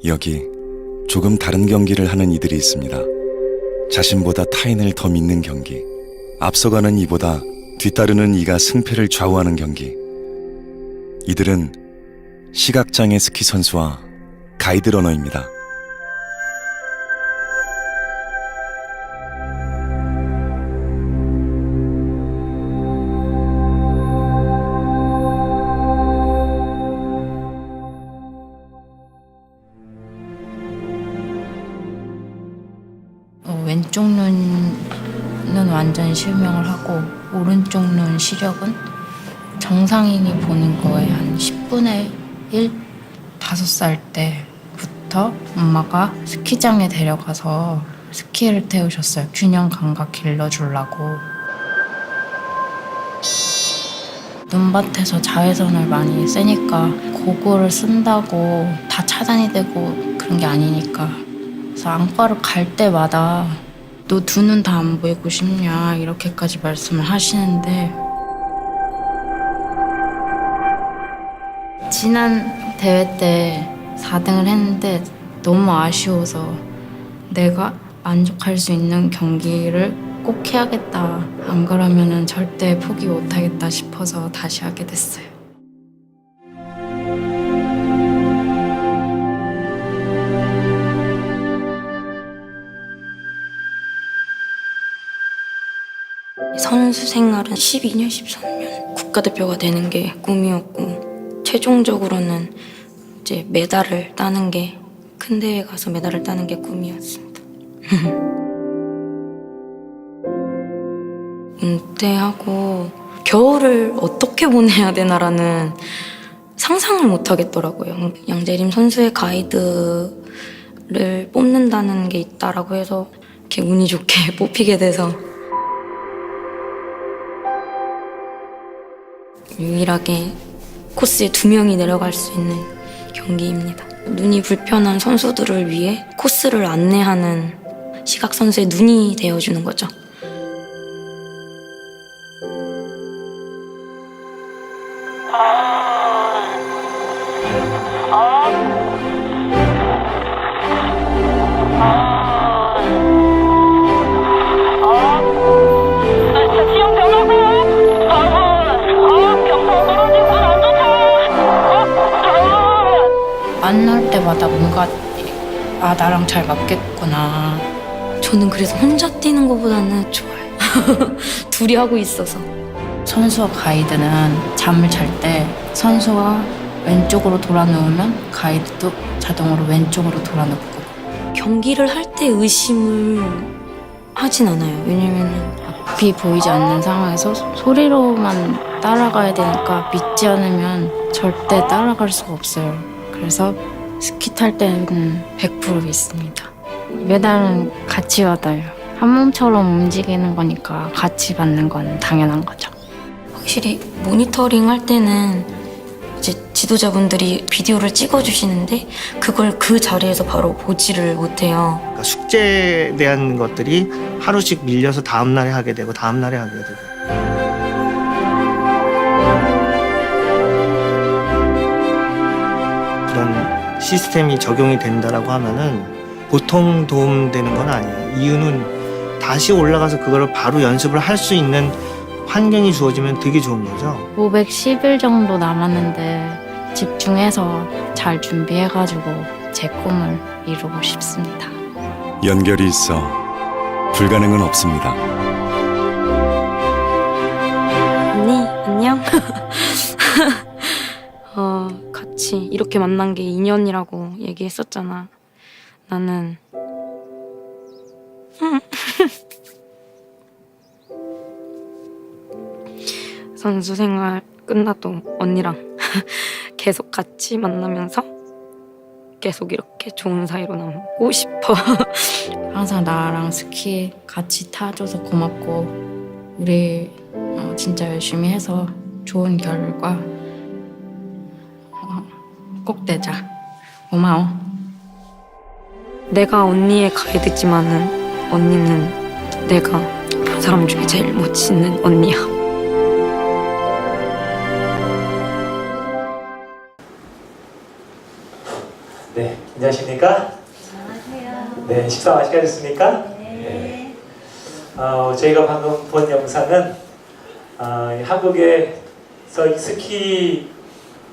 여기 조금 다른 경기를 하는 이들이 있습니다. 자신보다 타인을 더 믿는 경기, 앞서가는 이보다 뒤따르는 이가 승패를 좌우하는 경기. 이들은 시각장애 스키 선수와 가이드 러너입니다. 왼쪽 눈은 완전 실명을 하고 오른쪽 눈 시력은 정상인이 보는 거에 한 10분의 1? 5살 때부터 엄마가 스키장에 데려가서 스키를 태우셨어요. 균형 감각 길러주려고. 눈밭에서 자외선을 많이 쐬니까 고글을 쓴다고 다 차단이 되고 그런 게 아니니까. 그래서 안과를 갈 때마다 너 두 눈 다 안 보이고 싶냐 이렇게까지 말씀을 하시는데, 지난 대회 때 4등을 했는데 너무 아쉬워서 내가 만족할 수 있는 경기를 꼭 해야겠다, 안 그러면은 절대 포기 못하겠다 싶어서 다시 하게 됐어요. 선수 생활은 12년, 13년 국가대표가 되는 게 꿈이었고, 최종적으로는 이제 메달을 따는 게, 큰 대회 가서 메달을 따는 게 꿈이었습니다. 은퇴하고 겨울을 어떻게 보내야 되나라는 상상을 못 하겠더라고요. 양재림 선수의 가이드를 뽑는다는 게 있다라고 해서 이렇게 운이 좋게 뽑히게 돼서 유일하게 코스에 2명이 내려갈 수 있는 경기입니다. 눈이 불편한 선수들을 위해 코스를 안내하는 시각선수의 눈이 되어주는 거죠. 만날 때마다 뭔가 나랑 잘 맞겠구나. 저는 그래서 혼자 뛰는 것보다는 좋아요. 둘이 하고 있어서. 선수와 가이드는 잠을 잘 때 선수가 왼쪽으로 돌아 누우면 가이드도 자동으로 왼쪽으로 돌아 눕고. 경기를 할 때 의심을 하진 않아요. 왜냐면은 앞이 보이지 않는 상황에서 소리로만 따라가야 되니까 믿지 않으면 절대 따라갈 수가 없어요. 그래서 스키 탈 때는 100% 믿습니다. 메달은 같이 받아요. 한 몸처럼 움직이는 거니까 같이 받는 건 당연한 거죠. 확실히 모니터링 할 때는 이제 지도자분들이 비디오를 찍어주시는데 그걸 그 자리에서 바로 보지를 못해요. 그러니까 숙제에 대한 것들이 하루씩 밀려서 다음 날에 하게 되고 다음 날에 하게 되고. 그런 시스템이 적용이 된다라고 하면은 보통 도움되는 건 아니에요. 이유는 다시 올라가서 그거를 바로 연습을 할 수 있는 환경이 주어지면 되게 좋은 거죠. 510일 정도 남았는데 집중해서 잘 준비해가지고 제 꿈을 이루고 싶습니다. 연결이 있어 불가능은 없습니다. 언니, 안녕? 같이 이렇게 만난 게 인연이라고 얘기했었잖아. 나는 선수 생활 끝나도 언니랑 계속 같이 만나면서 계속 이렇게 좋은 사이로 남고 싶어. 항상 나랑 스키 같이 타줘서 고맙고, 우리 진짜 열심히 해서 좋은 결과 꼭 내자. 고마워. 내가 언니의 가이드지만은 언니는 내가 본 사람 중에 제일 멋있는 언니야. 네. 안녕하십니까? 안녕하세요. 네, 식사 맛있게 하셨습니까? 네. 저희가 방금 본 영상은 이 한국에서 이 스키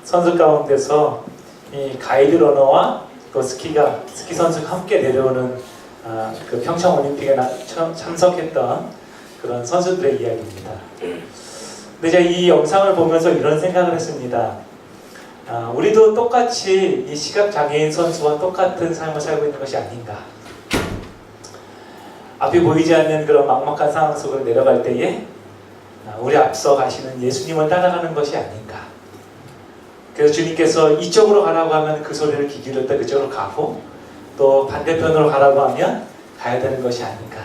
선수 가운데서 이 가이드 러너와 또 스키 선수가 함께 내려오는 그 평창 올림픽에 참석했던 그런 선수들의 이야기입니다. 근데 제가 이 영상을 보면서 이런 생각을 했습니다. 우리도 똑같이 이 시각장애인 선수와 똑같은 삶을 살고 있는 것이 아닌가. 앞이 보이지 않는 그런 막막한 상황 속으로 내려갈 때에 우리 앞서 가시는 예수님을 따라가는 것이 아닌가. 그래서 주님께서 이쪽으로 가라고 하면 그 소리를 귀 기울였다 그쪽으로 가고, 또 반대편으로 가라고 하면 가야 되는 것이 아닌가.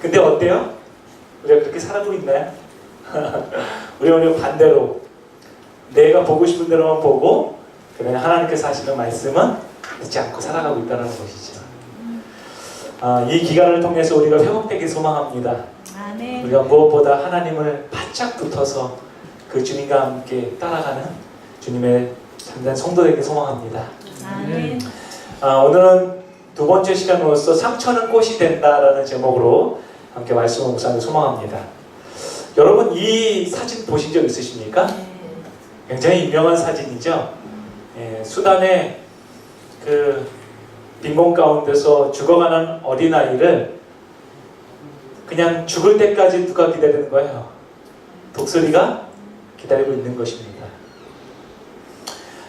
근데 어때요? 우리가 그렇게 살아가고 있나요? 우리가 반대로 내가 보고 싶은 대로만 보고, 그러나 하나님께서 하시는 말씀은 듣지 않고 살아가고 있다는 것이죠. 이 기간을 통해서 우리가 회복되길 소망합니다. 아멘. 우리가 무엇보다 하나님을 바짝 붙어서 그 주님과 함께 따라가는 주님의 참된 성도 되길 소망합니다. 아멘. 오늘은 두 번째 시간으로서 상처는 꽃이 된다라는 제목으로 함께 말씀을 묵상하길 소망합니다. 여러분, 이 사진 보신 적 있으십니까? 굉장히 유명한 사진이죠. 수단의 그 빈곤 가운데서 죽어가는 어린아이를 그냥 죽을 때까지 누가 기다리는 거예요? 독수리가 기다리고 있는 것입니다.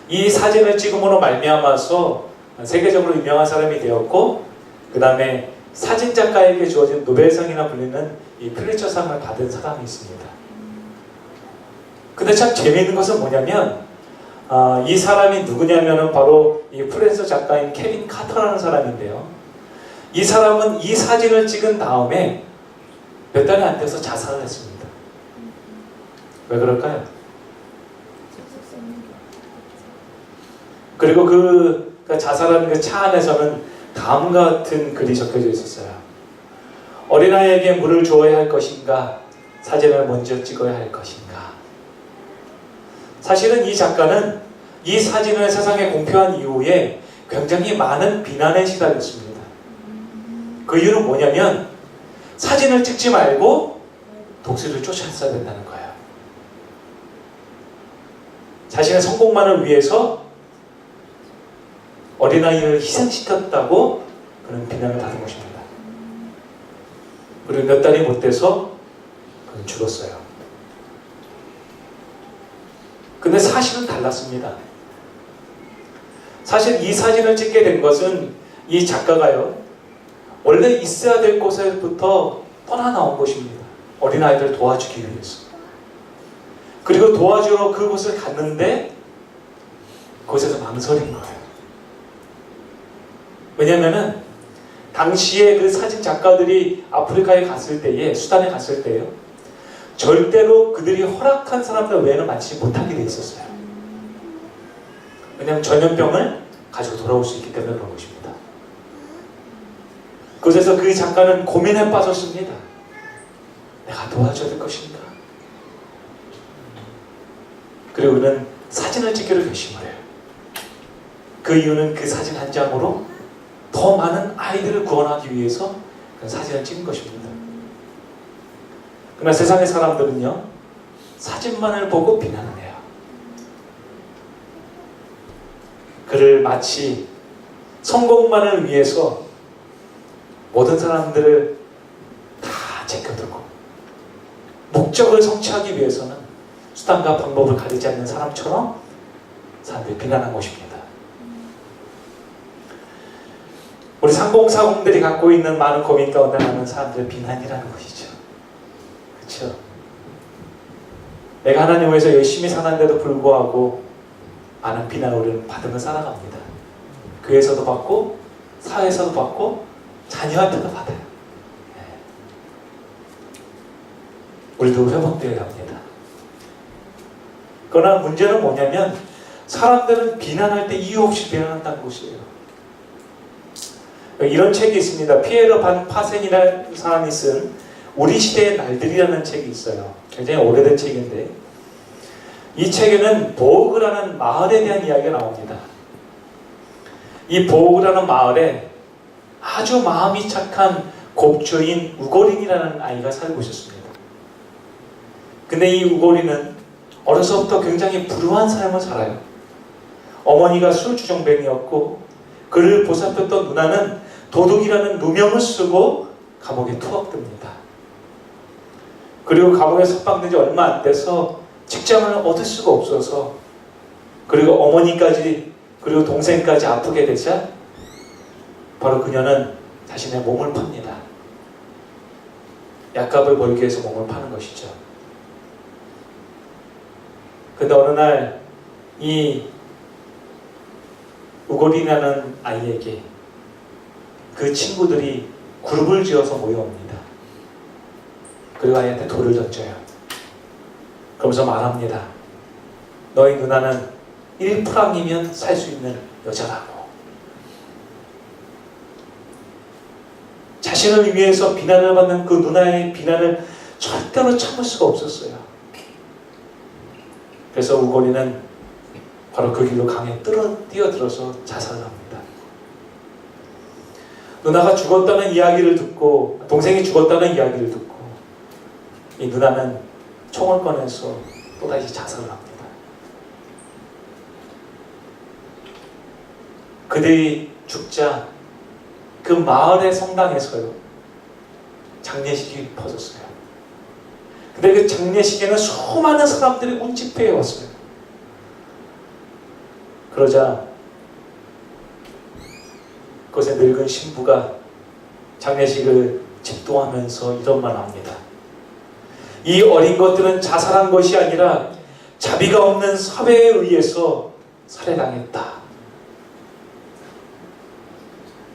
이 사진을 찍음으로 말미암아서 세계적으로 유명한 사람이 되었고, 그 다음에 사진작가에게 주어진 노벨상이나 불리는 이 플리처상을 받은 사람이 있습니다. 근데 참 재미있는 것은 뭐냐면 이 사람이 누구냐면은 바로 이 프랑스 작가인 케빈 카터라는 사람인데요. 이 사람은 이 사진을 찍은 다음에 몇 달이 안 돼서 자살을 했습니다. 왜 그럴까요? 그리고 그 자살하는 그 차 안에서는 다음과 같은 글이 적혀져 있었어요. 어린아이에게 물을 주어야 할 것인가? 사진을 먼저 찍어야 할 것인가? 사실은 이 작가는 이 사진을 세상에 공표한 이후에 굉장히 많은 비난에 시달렸습니다. 그 이유는 뭐냐면 사진을 찍지 말고 독수리를 쫓아냈어야 된다는 거예요. 자신의 성공만을 위해서 어린아이를 희생시켰다고 그런 비난을 받은 것입니다. 그리고 몇 달이 못 돼서 그는 죽었어요. 근데 사실은 달랐습니다. 사실 이 사진을 찍게 된 것은 이 작가가요, 원래 있어야 될 곳에부터 떠나 나온 것입니다. 어린아이들 도와주기 위해서. 그리고 도와주러 그곳을 갔는데 그곳에서 망설인 거예요. 왜냐면은 당시에 그 사진 작가들이 아프리카에 갔을 때에, 수단에 갔을 때요, 절대로 그들이 허락한 사람들 외에는 만지지 못하게 돼 있었어요. 왜냐하면 전염병을 가지고 돌아올 수 있기 때문에 그런 것입니다. 그곳에서 그 작가는 고민에 빠졌습니다. 내가 도와줘야 될 것인가? 그리고 그는 사진을 찍기로 결심을 해요. 그 이유는 그 사진 한 장으로 더 많은 아이들을 구원하기 위해서 그 사진을 찍은 것입니다. 그러나 세상의 사람들은요, 사진만을 보고 비난을 해요. 그를 마치 성공만을 위해서 모든 사람들을 다 제껴두고 목적을 성취하기 위해서는 수단과 방법을 가리지 않는 사람처럼 사람들이 비난한 것입니다. 우리 상공사공들이 갖고 있는 많은 고민 가운데 하나는 사람들의 비난이라는 것이죠. 그렇죠? 내가 하나님을 위해서 열심히 사는데도 불구하고 많은 비난을 우리는 받으며 살아갑니다. 교회에서도 받고, 사회에서도 받고, 자녀한테도 받아요. 네. 우리도 회복되어야 합니다. 그러나 문제는 뭐냐면 사람들은 비난할 때 이유 없이 비난한다는 것이에요. 이런 책이 있습니다. 피에르 반 파센이라는 사람이 쓴 우리 시대의 날들이라는 책이 있어요. 굉장히 오래된 책인데 이 책에는 보그라는 마을에 대한 이야기가 나옵니다. 이 보우라는 마을에 아주 마음이 착한 곱초인 우고린이라는 아이가 살고 있었습니다. 근데 이 우고린은 어려서부터 굉장히 불우한 삶을 살아요. 어머니가 술주정뱅이였고 그를 보살폈던 누나는 도둑이라는 누명을 쓰고 감옥에 투옥됩니다. 그리고 감옥에 석방된 지 얼마 안 돼서 직장을 얻을 수가 없어서, 그리고 어머니까지 그리고 동생까지 아프게 되자 바로 그녀는 자신의 몸을 팝니다. 약값을 벌기 위해서 몸을 파는 것이죠. 근데 어느 날 이 우고린이라는 아이에게 그 친구들이 그룹을 지어서 모여옵니다. 그리고 아이한테 돌을 던져요. 그러면서 말합니다. 너희 누나는 1프랑이면 살 수 있는 여자라고. 자신을 위해서 비난을 받는 그 누나의 비난을 절대로 참을 수가 없었어요. 그래서 우고린은 바로 그 길로 강에 뛰어들어서 자살을 합니다. 누나가 죽었다는 이야기를 듣고, 동생이 죽었다는 이야기를 듣고, 이 누나는 총을 꺼내서 또다시 자살을 합니다. 그들이 죽자 그 마을의 성당에서요, 장례식이 퍼졌어요. 근데 그 장례식에는 수많은 사람들이 운집회해 왔어요. 그러자 그곳에 늙은 신부가 장례식을 집도하면서 이런 말을 합니다. 이 어린 것들은 자살한 것이 아니라 자비가 없는 사회에 의해서 살해당했다.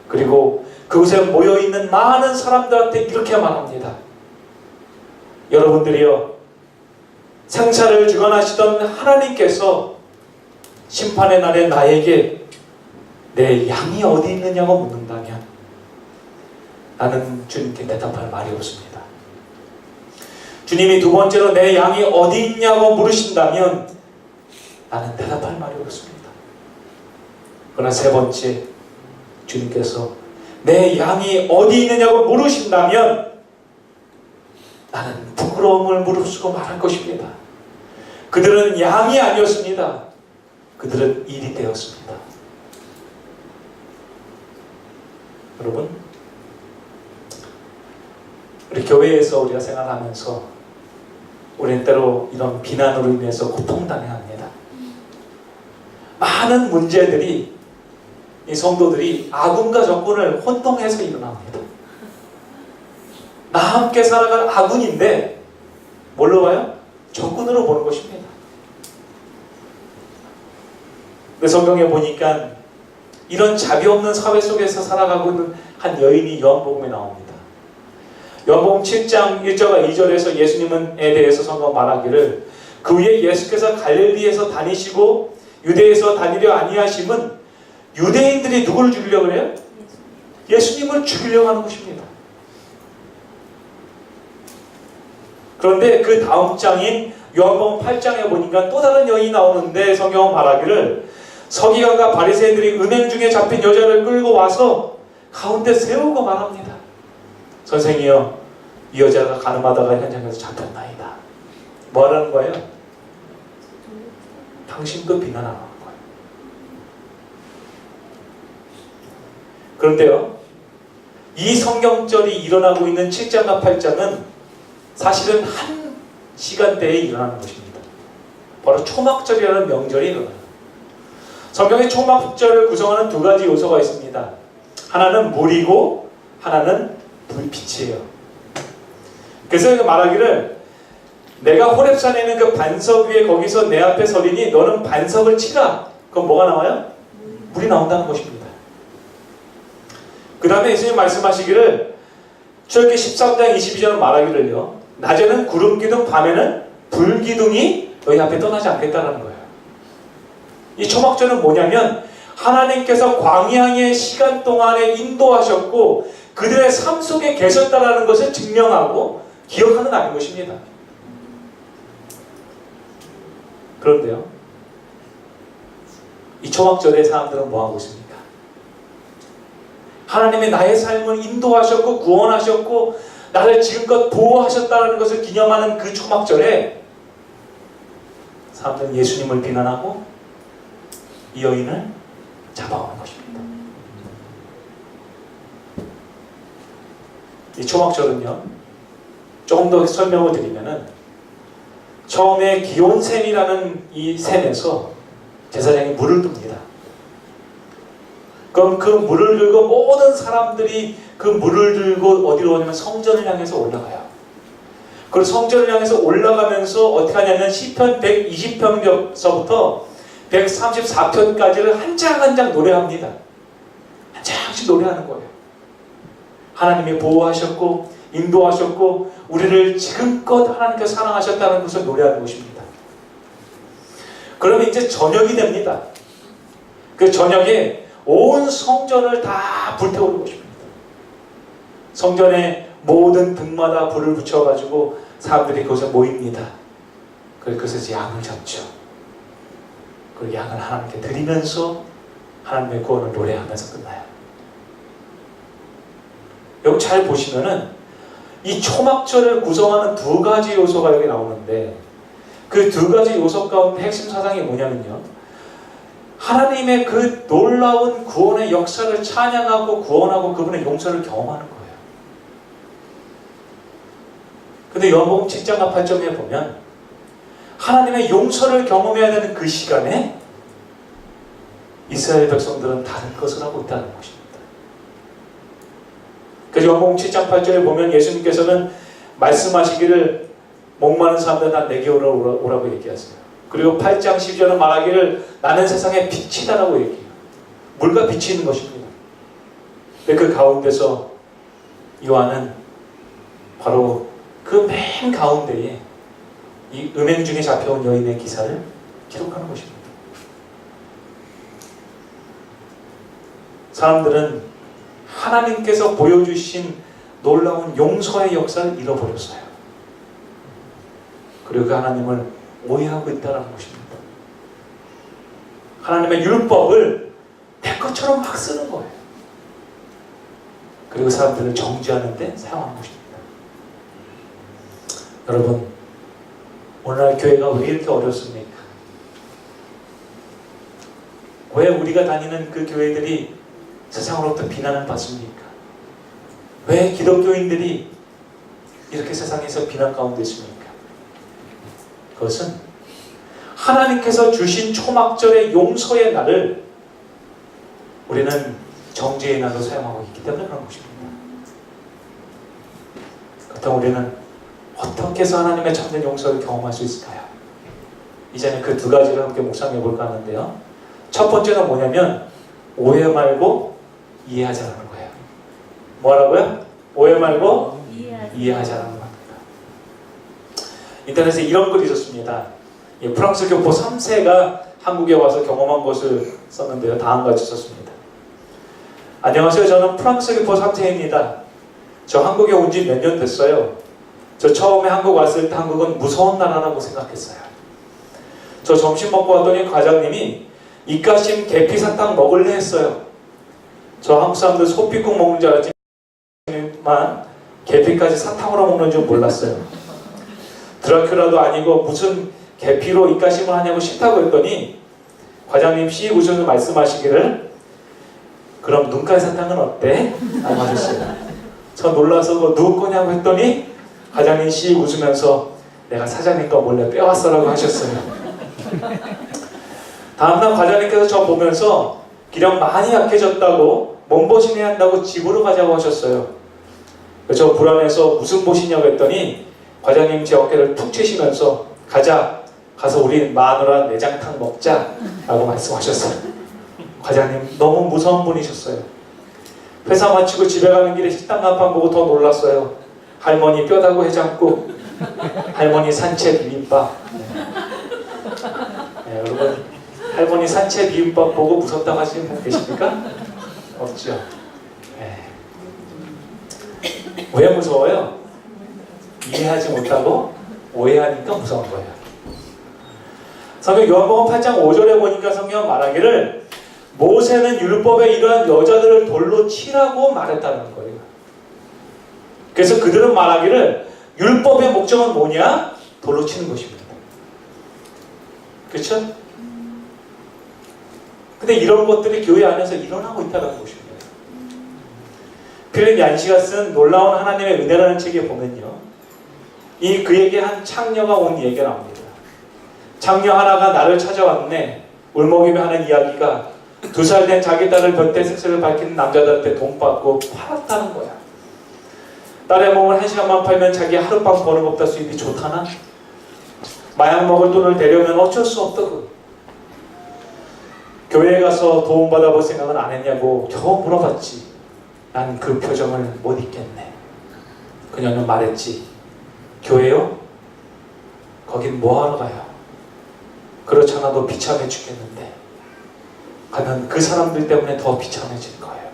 그리고 그곳에 모여있는 많은 사람들한테 이렇게 말합니다. 여러분들이요, 생사를 주관하시던 하나님께서 심판의 날에 나에게 내 양이 어디 있느냐고 묻는다면 나는 주님께 대답할 말이 없습니다. 주님이 두 번째로 내 양이 어디 있냐고 물으신다면 나는 대답할 말이 없습니다. 그러나 세 번째, 주님께서 내 양이 어디 있느냐고 물으신다면 나는 부끄러움을 무릅쓰고 말할 것입니다. 그들은 양이 아니었습니다. 그들은 일이 되었습니다. 여러분, 우리 교회에서 우리가 생활하면서 우리는 때로 이런 비난으로 인해서 고통당해야 합니다. 많은 문제들이 이 성도들이 아군과 적군을 혼동해서 일어납니다. 나 함께 살아갈 아군인데 뭘로 봐요? 적군으로 보는 것입니다. 근데 성경에 보니까 이런 자비 없는 사회 속에서 살아가고 있는 한 여인이 요한복음에 나옵니다. 요한복음 7장 1절과 2절에서 예수님에 대해서 성경 말하기를, 그 후에 예수께서 갈릴리에서 다니시고 유대에서 다니려 아니하심은 유대인들이 누구를 죽이려고 해요? 예수님을 죽이려고 하는 것입니다. 그런데 그 다음 장인 요한복음 8장에 보니까 또 다른 여인이 나오는데 성경은 말하기를, 서기관과 바리새인들이 은행 중에 잡힌 여자를 끌고 와서 가운데 세우고 말합니다. 선생이여, 이 여자가 가늠하다가 현장에서 잡혔나이다. 뭐라는 거예요? 당신도 비난하는 거예요. 그런데요, 이 성경절이 일어나고 있는 7장과 8장은 사실은 한 시간대에 일어나는 것입니다. 바로 초막절이라는 명절이 일어나요. 성경의 초막절을 구성하는 두 가지 요소가 있습니다. 하나는 물이고 하나는 불빛이에요. 그래서 말하기를, 내가 호렙산에 있는 그 반석 위에 거기서 내 앞에 서리니 너는 반석을 치라. 그럼 뭐가 나와요? 물이 나온다는 것입니다. 그 다음에 예수님 말씀하시기를, 출애굽기 13장 22절은 말하기를요, 낮에는 구름 기둥, 밤에는 불 기둥이 너희 앞에 떠나지 않겠다라는 거예요. 이 초막절은 뭐냐면 하나님께서 광야의 시간 동안에 인도하셨고 그들의 삶 속에 계셨다라는 것을 증명하고 기억하는 날인 것입니다. 그런데요, 이 초막절에 사람들은 뭐하고 있습니까? 하나님이 나의 삶을 인도하셨고 구원하셨고 나를 지금껏 보호하셨다는 것을 기념하는 그 초막절에 사람들은 예수님을 비난하고 이 여인을 잡아오는 것입니다. 이 초막절은요, 조금 더 설명을 드리면은 처음에 기온샘이라는 이 샘에서 제사장이 물을 둡니다. 그럼 그 물을 들고 모든 사람들이 그 물을 들고 어디로 오냐면 성전을 향해서 올라가요. 그리고 성전을 향해서 올라가면서 어떻게 하냐면 시편 120편서부터 134편까지를 한 장 한 장 노래합니다. 한 장씩 노래하는 거예요. 하나님이 보호하셨고 인도하셨고 우리를 지금껏 하나님께서 사랑하셨다는 것을 노래하는 것입니다. 그러면 이제 저녁이 됩니다. 그 저녁에 온 성전을 다 불태우는 것입니다. 성전에 모든 등마다 불을 붙여가지고 사람들이 그곳에 모입니다. 그래서 양을 잡죠. 그 양을 하나님께 드리면서 하나님의 구원을 노래하면서 끝나요. 여기 잘 보시면은 이 초막절을 구성하는 두 가지 요소가 여기 나오는데 그 두 가지 요소 가운데 핵심 사상이 뭐냐면요, 하나님의 그 놀라운 구원의 역사를 찬양하고 구원하고 그분의 용서를 경험하는 거예요. 근데 요한복음 7장과 8장에 보면 하나님의 용서를 경험해야 되는 그 시간에 이스라엘 백성들은 다른 것을 하고 있다는 것입니다. 그래서 요한복음 7장 8절에 보면 예수님께서는 말씀하시기를 목마른 사람들 다 내게 오라고 얘기하세요. 그리고 8장 10절은 말하기를 나는 세상의 빛이다라고 얘기해요. 물과 빛이 있는 것입니다. 근데 그 가운데서 요한은 바로 그 맨 가운데에 이 음행 중에 잡혀온 여인의 기사를 기록하는 것입니다. 사람들은 하나님께서 보여주신 놀라운 용서의 역사를 잃어버렸어요. 그리고 그 하나님을 오해하고 있다는 것입니다. 하나님의 율법을 내 것처럼 막 쓰는 거예요. 그리고 사람들을 정죄하는 데 사용하는 것입니다. 여러분, 오늘날 교회가 왜 이렇게 어렵습니까? 왜 우리가 다니는 그 교회들이 세상으로부터 비난을 받습니까? 왜 기독교인들이 이렇게 세상에서 비난 가운데 있습니까? 그것은 하나님께서 주신 초막절의 용서의 날을 우리는 정죄의 날로 사용하고 있기 때문에 그런 것입니다. 그렇다면 우리는 어떻게 해서 하나님의 참된 용서를 경험할 수 있을까요? 이제는 그 두 가지를 함께 묵상해 볼까 하는데요. 첫 번째는 뭐냐면 오해 말고 이해하자는 거예요. 뭐라고요? 오해 말고 이해하자는 겁니다. 인터넷에 이런 글이 있었습니다. 프랑스 교포 3세가 한국에 와서 경험한 것을 썼는데요. 다음과 같이 썼습니다. 안녕하세요. 저는 프랑스 교포 3세입니다. 저 한국에 온 지 몇 년 됐어요. 저 처음에 한국 왔을 때 한국은 무서운 나라라고 생각했어요. 저 점심 먹고 왔더니 과장님이 입가심 계피 사탕 먹을래 했어요. 저 한국 사람들 소피국 먹는 줄 알았지만 계피까지 사탕으로 먹는 줄 몰랐어요. 드라큘라도 아니고 무슨 계피로 입가심을 하냐고 싫다고 했더니 과장님 씩 웃으면서 말씀하시기를 그럼 눈깔 사탕은 어때? 라고 하셨어요. 저 놀라서 그거 누구 거냐고 했더니 과장님 씩 웃으면서 내가 사장님 거 몰래 빼왔어라고 하셨어요. 다음날 과장님께서 저 보면서 기력 많이 약해졌다고 몸보신해야 한다고 집으로 가자고 하셨어요. 저 불안해서 무슨 보신냐고 했더니 과장님 제 어깨를 툭 치시면서 가서 우리 마누라 내장탕 먹자 라고 말씀하셨어요. 과장님 너무 무서운 분이셨어요. 회사 마치고 집에 가는 길에 식당 간판 보고 더 놀랐어요. 할머니 뼈다구 해장국, 할머니 산채 비빔밥. 네, 여러분 할머니 산채 비빔밥 보고 무섭다고 하시는 분 계십니까? 없죠. 네. 왜 무서워요? 이해하지 못하고 오해하니까 무서운 거예요. 성경 요한복음 8장 5절에 보니까 성경 말하기를 모세는 율법에 이러한 여자들을 돌로 치라고 말했다는 거예요. 그래서 그들은 말하기를 율법의 목적은 뭐냐? 돌로 치는 것입니다. 그렇죠? 근데 이런 것들이 교회 안에서 일어나고 있다는 것입니다. 필립 얀시가 쓴 놀라운 하나님의 은혜라는 책에 보면요, 이 그에게 한 창녀가 온 얘기가 나옵니다. 창녀 하나가 나를 찾아왔네. 울먹이며 하는 이야기가 2살 된 자기 딸을 변태 색색을 밝히는 남자들한테 돈 받고 팔았다는 거야. 딸의 몸을 1시간만 팔면 자기 하룻밤 버는 것보다 수입이 좋다나? 마약 먹을 돈을 대려면 어쩔 수 없다고. 교회에 가서 도움받아볼 생각은 안 했냐고 겨우 물어봤지. 난 그 표정을 못 잊겠네. 그녀는 말했지. 교회요? 거긴 뭐하러 가요? 그렇잖아도 비참해 죽겠는데 가면 그 사람들 때문에 더 비참해질 거예요.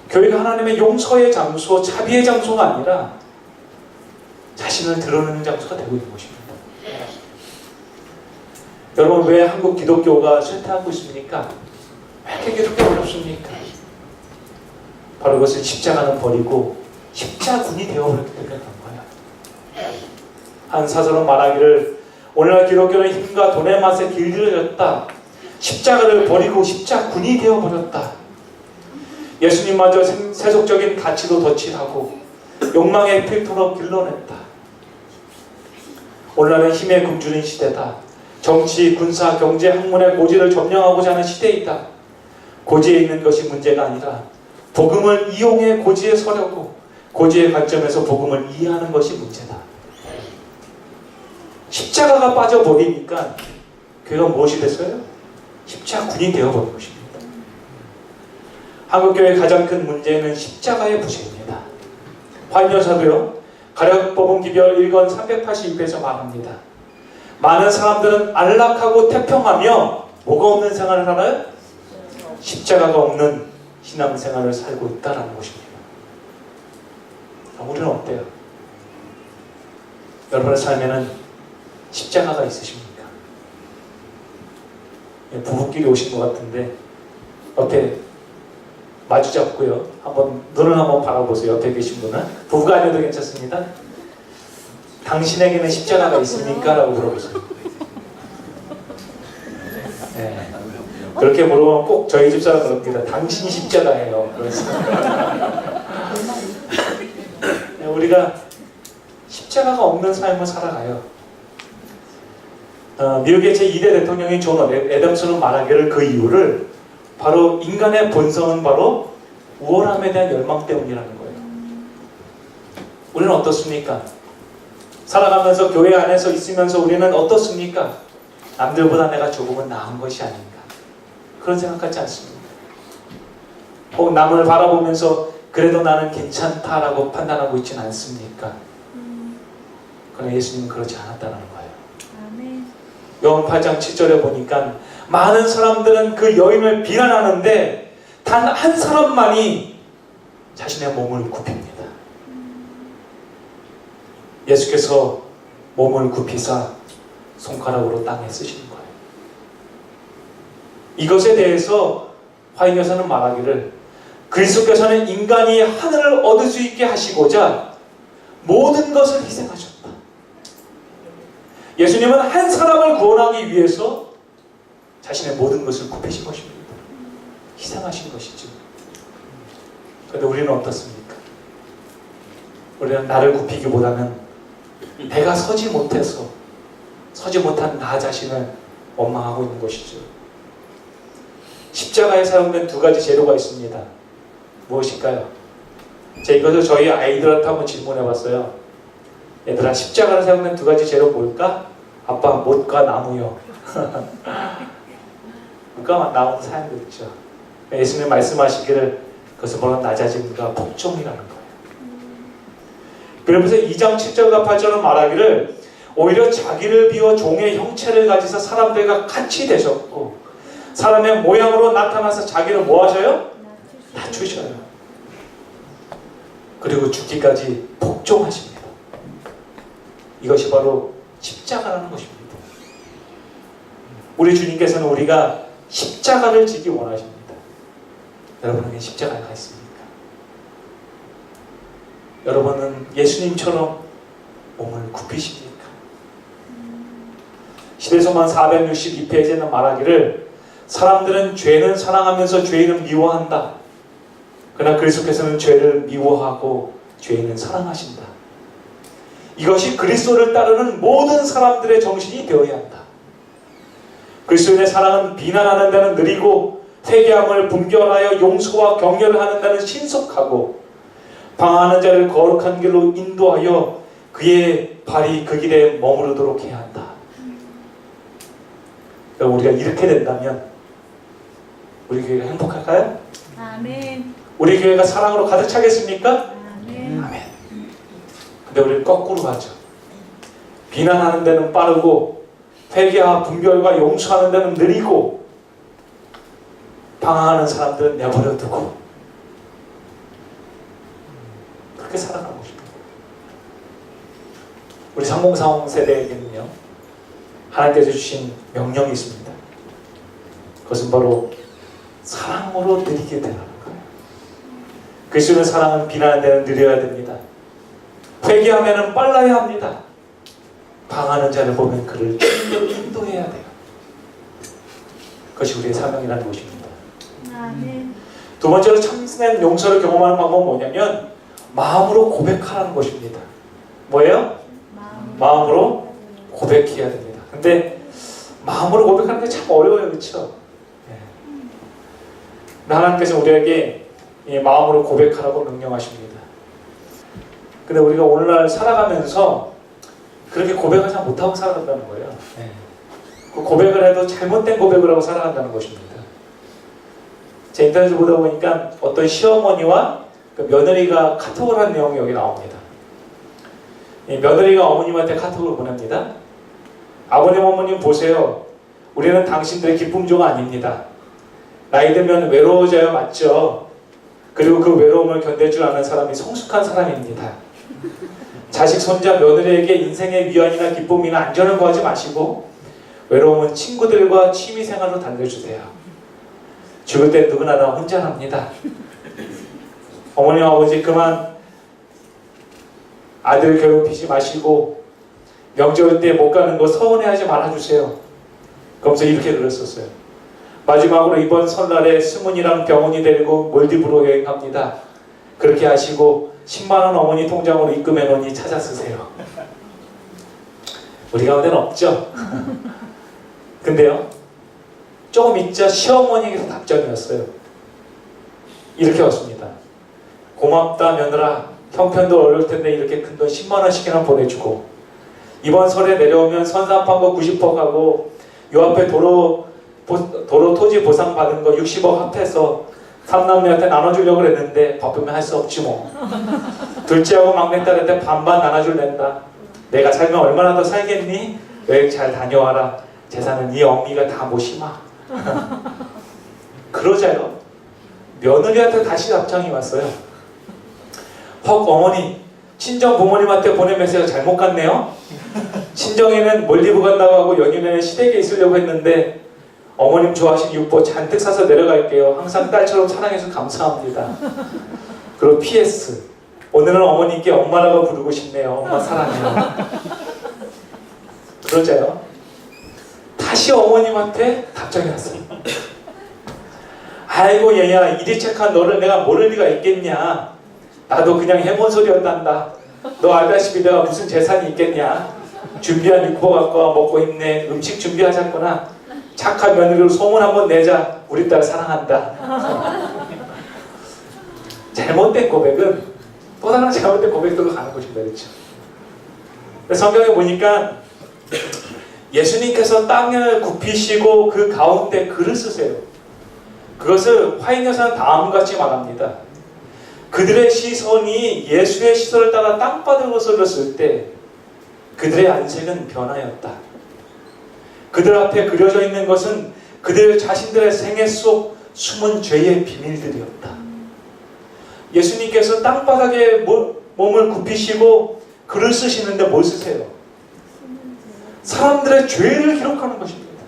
교회가 하나님의 용서의 장소, 자비의 장소가 아니라 자신을 드러내는 장소가 되고 있는 것입니다. 여러분, 왜 한국 기독교가 쇠퇴하고 있습니까? 왜 이렇게 기독교 어렵습니까? 바로 그것은 십자가는 버리고 십자군이 되어버렸기 때문에 그런 거예요. 한 사설은 말하기를 오늘날 기독교는 힘과 돈의 맛에 길들여졌다. 십자가를 버리고 십자군이 되어버렸다. 예수님마저 세속적인 가치도 덧칠하고 욕망의 필터로 길러냈다. 오늘날은 힘의 굶주린 시대다. 정치, 군사, 경제, 학문의 고지를 점령하고자 하는 시대이다. 고지에 있는 것이 문제가 아니라 복음을 이용해 고지에 서려고 고지의 관점에서 복음을 이해하는 것이 문제다. 십자가가 빠져버리니까 교회가 무엇이 됐어요? 십자군이 되어버린 것입니다. 한국교회의 가장 큰 문제는 십자가의 부재입니다. 화인여사도요, 가략법음 기별 1권 382페이지에서 말합니다. 많은 사람들은 안락하고 태평하며 뭐가 없는 생활을 하나요? 십자가가 없는 신앙생활을 살고 있다는 것입니다. 우리는 어때요? 여러분의 삶에는 십자가가 있으십니까? 부부끼리 오신 것 같은데 옆에 마주 잡고요, 한번 눈을 한번 바라보세요. 옆에 계신 분은 부부가 아니어도 괜찮습니다. 당신에게는 십자가가 있습니까? 라고 물어보세요. 네. 그렇게 물어보면 꼭 저희 집사람 그럽니다. 당신이 십자가예요. 그래서 우리가 십자가가 없는 삶을 살아가요. 미국의 제2대 대통령인 존 애덤스는 말하기를 그 이유를 바로 인간의 본성은 바로 우월함에 대한 열망 때문이라는 거예요. 우리는 어떻습니까? 살아가면서 교회 안에서 있으면서 우리는 어떻습니까? 남들보다 내가 조금은 나은 것이 아닌가, 그런 생각하지 않습니까? 혹은 남을 바라보면서 그래도 나는 괜찮다라고 판단하고 있지는 않습니까? 그러나 예수님은 그러지 않았다는 거예요. 아멘. 요한 8장 7절에 보니까 많은 사람들은 그 여인을 비난하는데 단 한 사람만이 자신의 몸을 굽힙니다. 예수께서 몸을 굽히사 손가락으로 땅에 쓰시는 거예요. 이것에 대해서 화인 여사는 말하기를 그리스도께서는 인간이 하늘을 얻을 수 있게 하시고자 모든 것을 희생하셨다. 예수님은 한 사람을 구원하기 위해서 자신의 모든 것을 굽히신 것입니다. 희생하신 것이죠. 그런데 우리는 어떻습니까? 우리는 나를 굽히기보다는 내가 서지 못해서 서지 못한 나 자신을 원망하고 있는 것이죠. 십자가에 사용된 두 가지 재료가 있습니다. 무엇일까요? 제가 이것을 저희 아이들한테 한번 질문해봤어요. 얘들아, 십자가에 사용된 두 가지 재료 뭘까? 아빠, 못과 나무요. 못과 나무는 사용되어 있죠. 예수님 말씀하시기를 그것은 바로 낮아짐과 복종이라는 거예요. 그러면서 2장 7절과 8절은 말하기를 오히려 자기를 비워 종의 형체를 가지사 사람들과 같이 되셨고 사람의 모양으로 나타나서 자기를 뭐 하셔요? 낮추셔요. 그리고 죽기까지 복종하십니다. 이것이 바로 십자가라는 것입니다. 우리 주님께서는 우리가 십자가를 지기 원하십니다. 여러분에게 십자가가 있습니까? 여러분은 예수님처럼 몸을 굽히십니까? 시대소만 462페이지에는 말하기를 사람들은 죄는 사랑하면서 죄인은 미워한다. 그러나 그리스도께서는 죄를 미워하고 죄인은 사랑하신다. 이것이 그리스도를 따르는 모든 사람들의 정신이 되어야 한다. 그리스도인의 사랑은 비난하는 데는 느리고 회개함을 분별하여 용서와 격려를 하는 데는 신속하고 방황하는 자를 거룩한 길로 인도하여 그의 발이 그 길에 머무르도록 해야 한다. 우리가 이렇게 된다면 우리 교회가 행복할까요? 아멘. 우리 교회가 사랑으로 가득 차겠습니까? 아멘. 아멘. 근데 우리는 거꾸로 가죠. 비난하는 데는 빠르고 회개와 분별과 용서하는 데는 느리고 방황하는 사람들은 내버려 두고 그렇게 살아가고 싶어요. 우리 3040 세대에게는요, 하나님께서 주신 명령이 있습니다. 그것은 바로 사랑으로 느리게 되라는 거예요. 그리스도의 사랑은 비난하는 데는 느려야 됩니다. 회개하면 빨라야 합니다. 방황하는 자를 보면 그를 인도해야 돼요. 그것이 우리의 사명이라는 것입니다. 아멘. 두 번째로 참된 용서를 경험하는 방법은 뭐냐면 마음으로 고백하라는 것입니다. 뭐예요? 마음으로 고백해야 됩니다. 근데 마음으로 고백하는 게 참 어려워요. 그렇죠? 하나님께서 우리에게 마음으로 고백하라고 명령하십니다. 근데 우리가 오늘날 살아가면서 그렇게 고백을 잘 못하고 살아간다는 거예요. 그 고백을 해도 잘못된 고백을 하고 살아간다는 것입니다. 제 인터넷을 보다 보니까 어떤 시어머니와 그 며느리가 카톡을 한 내용이 여기 나옵니다. 며느리가 어머님한테 카톡을 보냅니다. 아버님, 어머님 보세요. 우리는 당신들의 기쁨조가 아닙니다. 나이 들면 외로워져야 맞죠. 그리고 그 외로움을 견딜 줄 아는 사람이 성숙한 사람입니다. 자식, 손자, 며느리에게 인생의 위안이나 기쁨이나 안전을 구하지 마시고 외로움은 친구들과 취미생활로 달래주세요. 죽을 때 누구나 다 혼자랍니다. 어머님, 아버지 그만 아들 괴롭히지 마시고 명절 때 못 가는 거 서운해하지 말아주세요. 그러면서 이렇게 그랬었어요. 마지막으로 이번 설날에 수문이랑 병원이 데리고 몰디브로 여행합니다. 그렇게 하시고 10만원 어머니 통장으로 입금해 놓으니 찾아 쓰세요. 우리 가운데는 없죠? 근데요, 조금 있자 시어머니에게서 답장이었어요. 이렇게 왔습니다. 고맙다 며느라. 형편도 어려울 텐데 이렇게 큰 돈 10만원씩이나 보내주고 이번 설에 내려오면 선산판거 90억 하고 요 앞에 도로 토지 보상 받은 거 60억 합해서 삼남매한테 나눠주려고 했는데 바쁘면 할 수 없지 뭐. 둘째하고 막내딸한테 반반 나눠줄랜다. 내가 살면 얼마나 더 살겠니? 여행 잘 다녀와라. 재산은 네 어미가 다 모시마. 그러자요, 며느리한테 다시 답장이 왔어요. 헉, 어머니, 친정 부모님한테 보낸 메시지가 잘못 갔네요. 친정에는 몰디브 간다고 하고 연휴내내 시댁에 있으려고 했는데 어머님 좋아하시는 육보 잔뜩 사서 내려갈게요. 항상 딸처럼 사랑해서 감사합니다. 그리고 PS, 오늘은 어머님께 엄마라고 부르고 싶네요. 엄마 사랑해요. 그러자요, 다시 어머님한테 답장이 왔어요. 아이고 얘야, 이리 착한 너를 내가 모를 리가 있겠냐. 나도 그냥 해본 소리였단다. 너 알다시피 내가 무슨 재산이 있겠냐. 준비한 육보 갖고 와 먹고 있네. 음식 준비하셨구나. 착한 며느리로 소문 한번 내자. 우리 딸 사랑한다. 잘못된 고백은 또 다른 잘못된 고백들로 가는 것입니다. 그렇죠? 성경에 보니까 예수님께서 땅을 굽히시고 그 가운데 글을 쓰세요. 그것을 화인여사는 다음같이 말합니다. 그들의 시선이 예수의 시선을 따라 땅바닥으로 쏠렸을 때 그들의 안색은 변하였다. 그들 앞에 그려져 있는 것은 그들 자신들의 생애 속 숨은 죄의 비밀들이었다. 예수님께서 땅바닥에 몸을 굽히시고 글을 쓰시는데 뭘 쓰세요? 사람들의 죄를 기록하는 것입니다.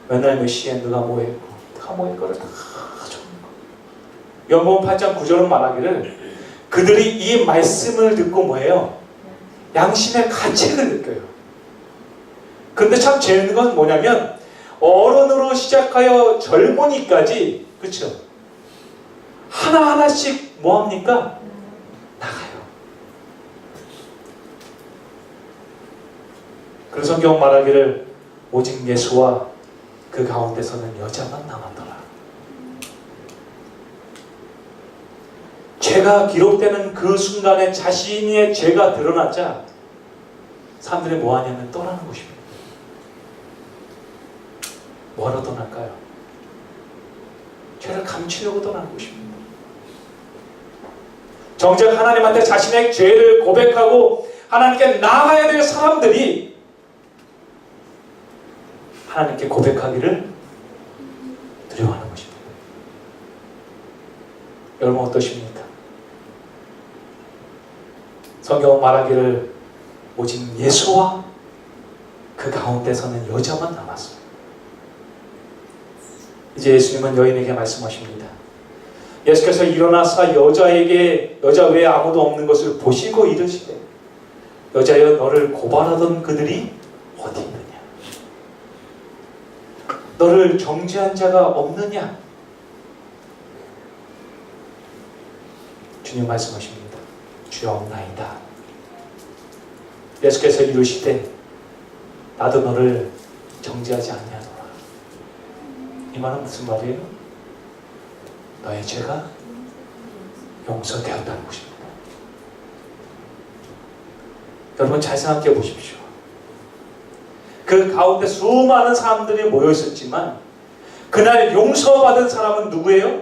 맨날 몇 시에 누가 뭐 했고 누가 뭐 했고를 다 적는 거. 요한복음 8장 9절은 말하기를 그들이 이 말씀을 듣고 뭐예요? 양심의 가책을 느껴요. 그런데 참 재밌는 건 뭐냐면 어른으로 시작하여 젊은이까지 그렇죠? 하나하나씩 뭐합니까? 나가요. 그래서 성경 말하기를 오직 예수와 그 가운데서는 여자만 남았더라. 죄가 기록되는 그 순간에 자신의 죄가 드러나자 사람들이 뭐하냐면 떠나는 것입니다. 뭐하러 떠날까요? 죄를 감추려고 떠나는 것입니다. 정작 하나님한테 자신의 죄를 고백하고 하나님께 나아가야 될 사람들이 하나님께 고백하기를 두려워하는 것입니다. 여러분 어떠십니까? 성경은 말하기를 오직 예수와 그 가운데서는 여자만 남았어요. 이제 예수님은 여인에게 말씀하십니다. 예수께서 일어나사 여자 외에 아무도 없는 것을 보시고 이르시되 여자여 너를 고발하던 그들이 어디 있느냐? 너를 정죄한 자가 없느냐? 주님 말씀하십니다. 주여 없나이다. 예수께서 이르시되 나도 너를 정죄하지 아니하노라. 이 말은 무슨 말이에요? 너의 죄가 용서되었다는 것입니다. 여러분 잘 생각해 보십시오. 그 가운데 수많은 사람들이 모여 있었지만 그날 용서받은 사람은 누구예요?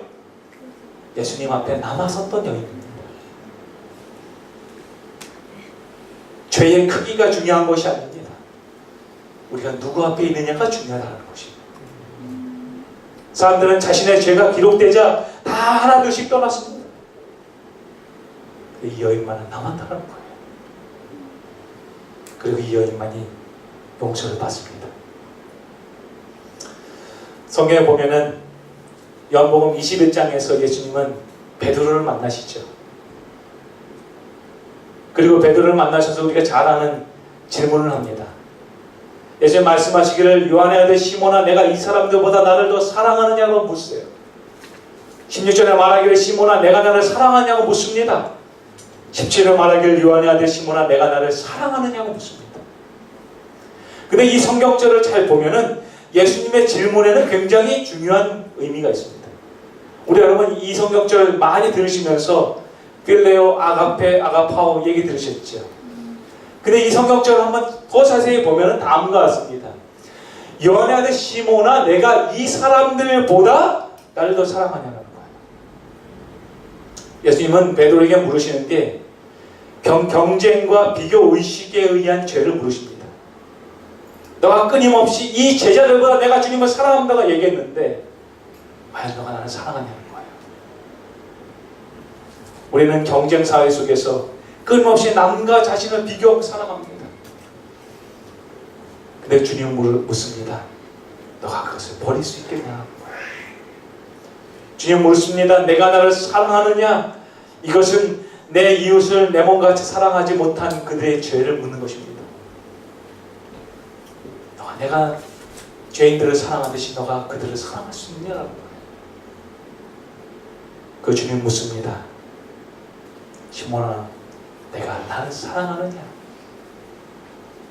예수님 앞에 남아섰던 여인입니다. 죄의 크기가 중요한 것이 아닙니다. 우리가 누구 앞에 있느냐가 중요하다는 것입니다. 사람들은 자신의 죄가 기록되자 다 하나둘씩 떠났습니다. 이 여인만은 남았다는 거예요. 그리고 이 여인만이 용서를 받습니다. 성경에 보면은 요한복음 21장에서 예수님은 베드로를 만나시죠. 그리고 베드로를 만나셔서 우리가 잘 아는 질문을 합니다. 예수님 말씀하시기를 요한의 아들 시몬아 내가 이 사람들보다 나를 더 사랑하느냐고 묻으세요. 16절에 말하기를 시몬아 내가 나를 사랑하냐고 묻습니다. 17절에 말하기를 요한의 아들 시몬아 내가 나를 사랑하느냐고 묻습니다. 근데 이 성경절을 잘 보면은 예수님의 질문에는 굉장히 중요한 의미가 있습니다. 우리 여러분 이 성경절 많이 들으시면서 필레오, 아가페, 아가파오 얘기 들으셨죠? 근데 이 성경절을 한번 더 자세히 보면은 다음과 같습니다. 요한의 아들 시몬아 내가 이 사람들보다 나를 더 사랑하냐는 거예요. 예수님은 베드로에게 물으시는 게 경쟁과 비교 의식에 의한 죄를 물으십니다. 너가 끊임없이 이 제자들보다 내가 주님을 사랑한다고 얘기했는데 과연 너가 나를 사랑하냐는 거예요. 우리는 경쟁 사회 속에서 끊임없이 남과 자신을 비교하고 살아갑니다. 근데 주님 묻습니다. 너가 그것을 버릴 수 있겠냐? 주님 묻습니다. 내가 나를 사랑하느냐? 이것은 내 이웃을 내 몸같이 사랑하지 못한 그들의 죄를 묻는 것입니다. 내가 죄인들을 사랑하듯이 너가 그들을 사랑할 수 있냐라는 거예요. 그 주님 묻습니다. 시몬아 내가 나를 사랑하느냐?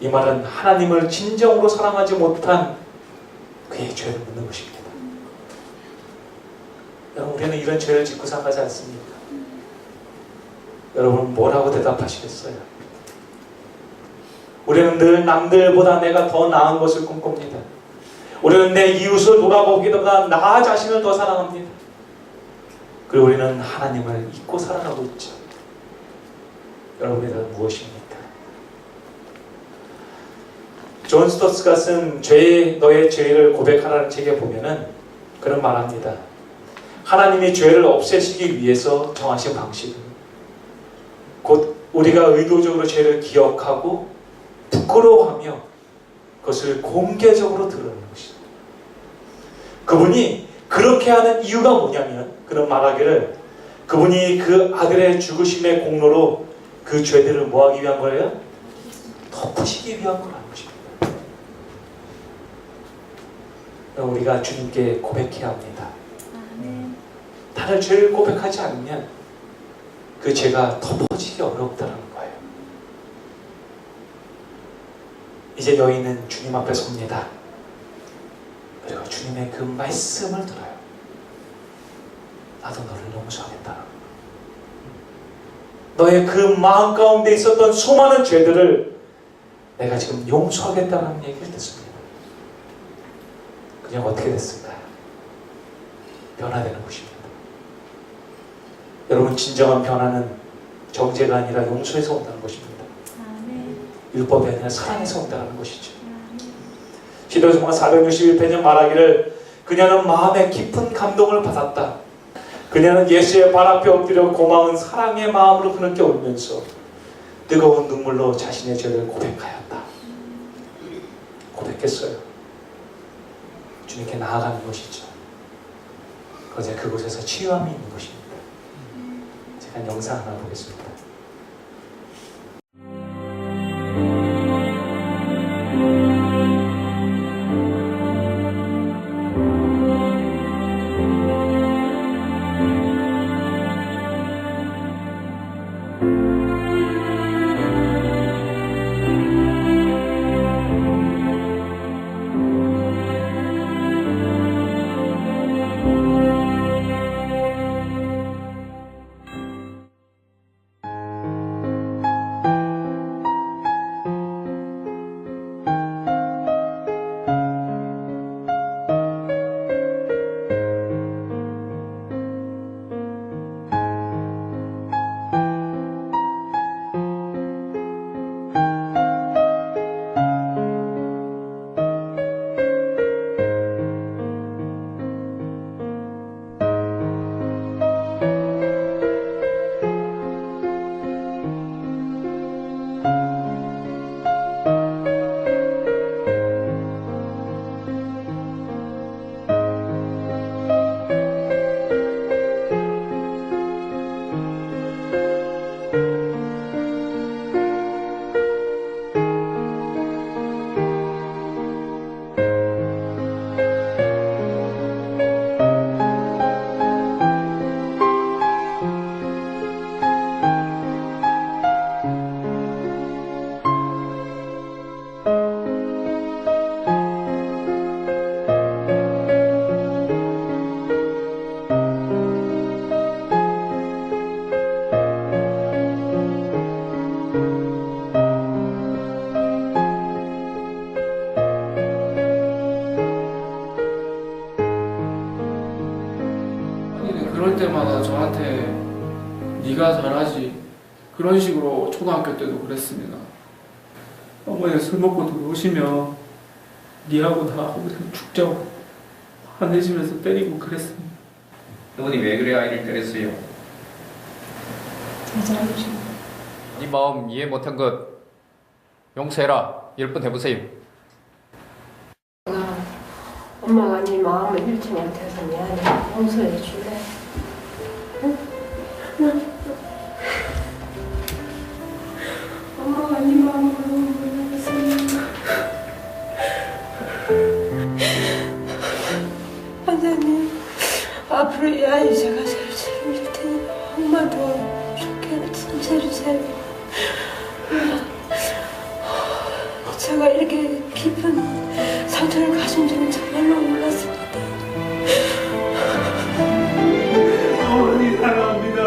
이 말은 하나님을 진정으로 사랑하지 못한 그의 죄를 묻는 것입니다. 여러분 우리는 이런 죄를 짓고 살아가지 않습니까? 여러분 뭐라고 대답하시겠어요? 우리는 늘 남들보다 내가 더 나은 것을 꿈꿉니다. 우리는 내 이웃을 돌아보기보다 나 자신을 더 사랑합니다. 그리고 우리는 하나님을 잊고 살아가고 있죠. 여러분의 답은 무엇입니까? 존 스토츠가 쓴 너의 죄를 고백하라는 책에 보면은 그런 말합니다. 하나님이 죄를 없애시기 위해서 정하신 방식은 곧 우리가 의도적으로 죄를 기억하고 부끄러워하며 그것을 공개적으로 드러내는 것이다. 그분이 그렇게 하는 이유가 뭐냐면, 그런 말하기를 그분이 그 아들의 죽으심의 공로로 그 죄들을 뭐하기 위한 거예요? 덮으시기 위한 거라는 것입니다. 우리가 주님께 고백해야 합니다. 다른 죄를 고백하지 않으면 그 죄가 덮어지기 어렵다는 거예요. 이제 너희는 주님 앞에 섭니다. 그리고 주님의 그 말씀을 들어요. 나도 너를 용서하겠다. 너의 그 마음 가운데 있었던 수많은 죄들을 내가 지금 용서하겠다는 얘기를 듣습니다. 그냥 어떻게 됐을까요? 변화되는 것입니다. 여러분, 진정한 변화는 정죄가 아니라 용서에서 온다는 것입니다. 율법이 아니라 사랑에서 온다는 것이죠. 시도성경 461페이지 말하기를 그녀는 마음에 깊은 감동을 받았다. 그녀는 예수의 발 앞에 엎드려 고마운 사랑의 마음으로 그분께 울면서 뜨거운 눈물로 자신의 죄를 고백하였다. 고백했어요. 주님께 나아가는 것이죠. 그것에 그곳에서 치유함이 있는 것입니다. 제가 영상 하나 보겠습니다. 그럴 때마다 저한테 네가 잘하지 그런 식으로 초등학교 때도 그랬습니다. 어머니가 술 먹고 들어오시면 니하고 나하고 그냥 죽자고 화내시면서 때리고 그랬습니다. 어머니 왜 그래 아이를 때렸어요? 네 마음 이해 못한 것 용서해라. 10번 해보세요. 엄마가 네 마음을 잃지 못해서 미안해. 용서해 줄래? 응? 엄마가 네 마음을 몰랐어. 선생님, 앞으로 이 아이 제가 잘 책임질 테니 엄마도 좋게 참아주세요. 제가 이렇게 깊은 상처를 가진 줄은 정말로 몰랐습니다. 어머니 사랑합니다.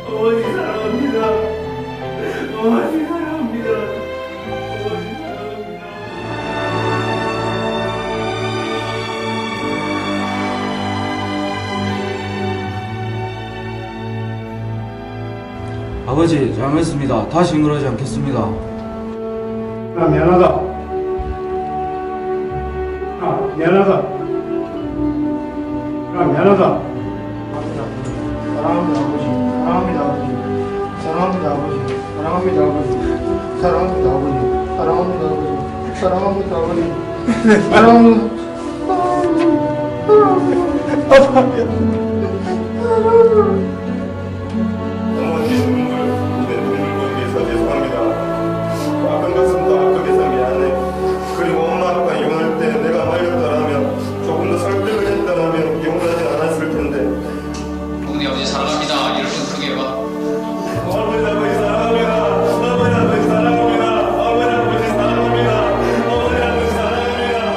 어머니 사랑합니다. 어머니 사랑합니다. 어머니 사랑합니다. 아버지 잘못했습니다. 다시 그러지 않겠습니다. 나 미안하다. 미안하다. 미안하다. 사랑합니다 아버지. 사랑합니다 아버지. 사랑합니다 아버지. 사랑합니다 아버지. 사랑합니다 아버지. 사랑합니다 아버지. 사랑합니다 아버지. 사랑합니다. 어머니 눈물, 내 눈물로 위해서 죄송합니다. 아픈 것은 더 아프게서 미안해. 그리고 엄마 아빠 이혼할 때 내가 말렸더라면 조금 더 설득을 했더라면 이혼하지 않았을 텐데. 어머니 아버지 사랑합니다. 이럴 땐 크게 해봐. 어머니 아버지 사랑합니다. 어머니 아버지 사랑합니다. 어머니 아버지 사랑합니다. 어머니 아버지 사랑합니다. 어머니 아버지 사랑합니다.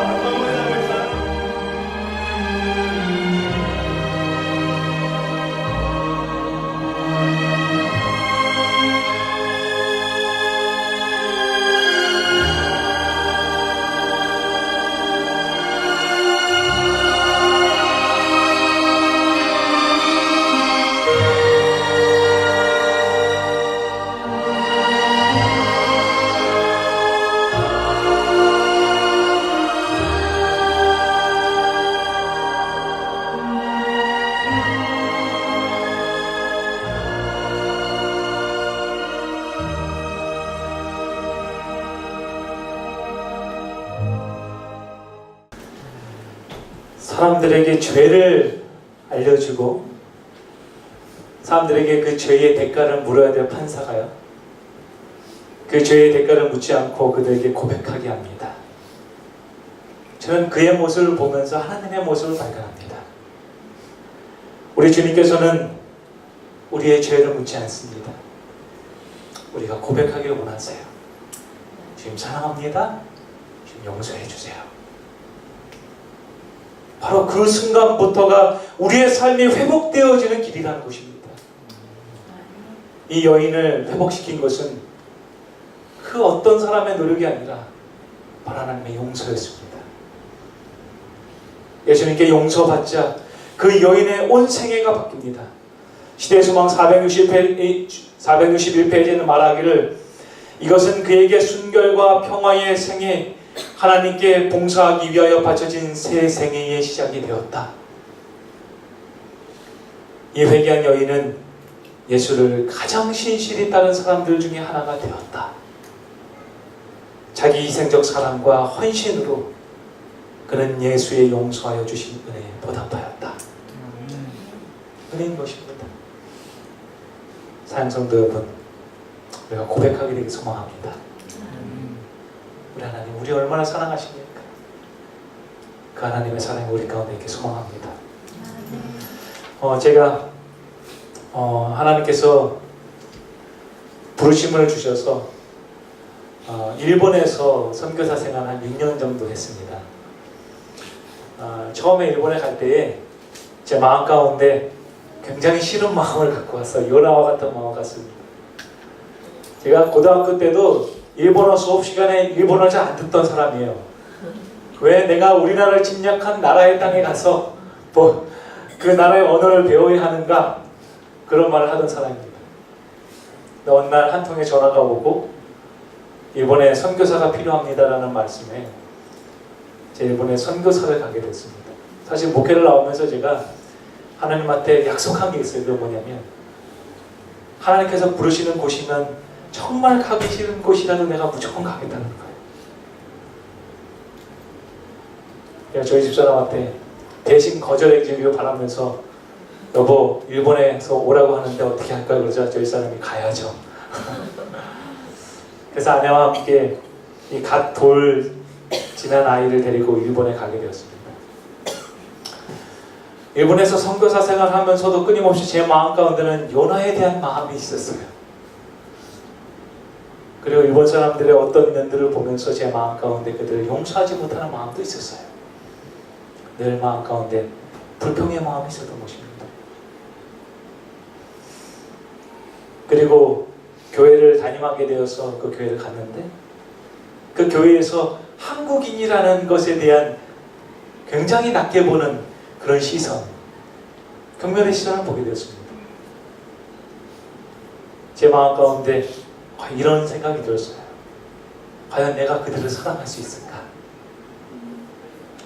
사람들에게 죄를 알려주고 사람들에게 그 죄의 대가를 물어야 될 판사가요, 그 죄의 대가를 묻지 않고 그들에게 고백하게 합니다. 저는 그의 모습을 보면서 하나님의 모습을 발견합니다. 우리 주님께서는 우리의 죄를 묻지 않습니다. 우리가 고백하기를 원하세요. 주님 사랑합니다. 주님 용서해 주세요. 바로 그 순간부터가 우리의 삶이 회복되어지는 길이라는 것입니다. 이 여인을 회복시킨 것은 그 어떤 사람의 노력이 아니라 바로 하나님의 용서였습니다. 예수님께 용서받자 그 여인의 온 생애가 바뀝니다. 시대소망 461페이지에는 말하기를 이것은 그에게 순결과 평화의 생애, 하나님께 봉사하기 위하여 바쳐진 새 생애의 시작이 되었다. 이 회개한 여인은 예수를 가장 신실히 따른 사람들 중에 하나가 되었다. 자기 희생적 사랑과 헌신으로 그는 예수의 용서하여 주신 은혜에 보답하였다. 은혜인 것입니다. 사랑하는 성도 여러분, 우리가 고백하게 되길 소망합니다. 우리 하나님, 우리 얼마나 사랑하십니까? 그 하나님의 사랑이 우리 가운데 있게 소망합니다. 제가 하나님께서 부르심을 주셔서 일본에서 선교사 생활 한 6년 정도 했습니다. 처음에 일본에 갈 때에 제 마음 가운데 굉장히 싫은 마음을 갖고 왔어요. 요나와 같은 마음을 갖습니다. 제가 고등학교 때도 일본어 수업 시간에 일본어를 잘 안 듣던 사람이에요. 왜 내가 우리나라를 침략한 나라의 땅에 가서 그 나라의 언어를 배워야 하는가, 그런 말을 하던 사람입니다. 어느 날 한 통의 전화가 오고 일본에 선교사가 필요합니다라는 말씀에 제 일본에 선교사를 가게 됐습니다. 사실 목회를 나오면서 제가 하나님한테 약속한 게 있어요. 그게 뭐냐면 하나님께서 부르시는 곳이면 정말 가기 싫은 곳이라도 내가 무조건 가겠다는 거예요. 그래서 저희 집사람한테 대신 거절해 주기를 바라면서 여보 일본에서 오라고 하는데 어떻게 할까요? 그러자 저희 사람이 가야죠. 그래서 아내와 함께 이 갓 돌 지난 아이를 데리고 일본에 가게 되었습니다. 일본에서 선교사 생활하면서도 끊임없이 제 마음 가운데는 요나에 대한 마음이 있었어요. 그리고 일본 사람들의 어떤 면들을 보면서 제 마음 가운데 그들을 용서하지 못하는 마음도 있었어요. 늘 마음 가운데 불평의 마음이 있었던 것입니다. 그리고 교회를 담임하게 되어서 그 교회를 갔는데 그 교회에서 한국인이라는 것에 대한 굉장히 낮게 보는 그런 시선, 경멸의 시선을 보게 되었습니다. 제 마음 가운데 이런 생각이 들었어요. 과연 내가 그들을 사랑할 수 있을까?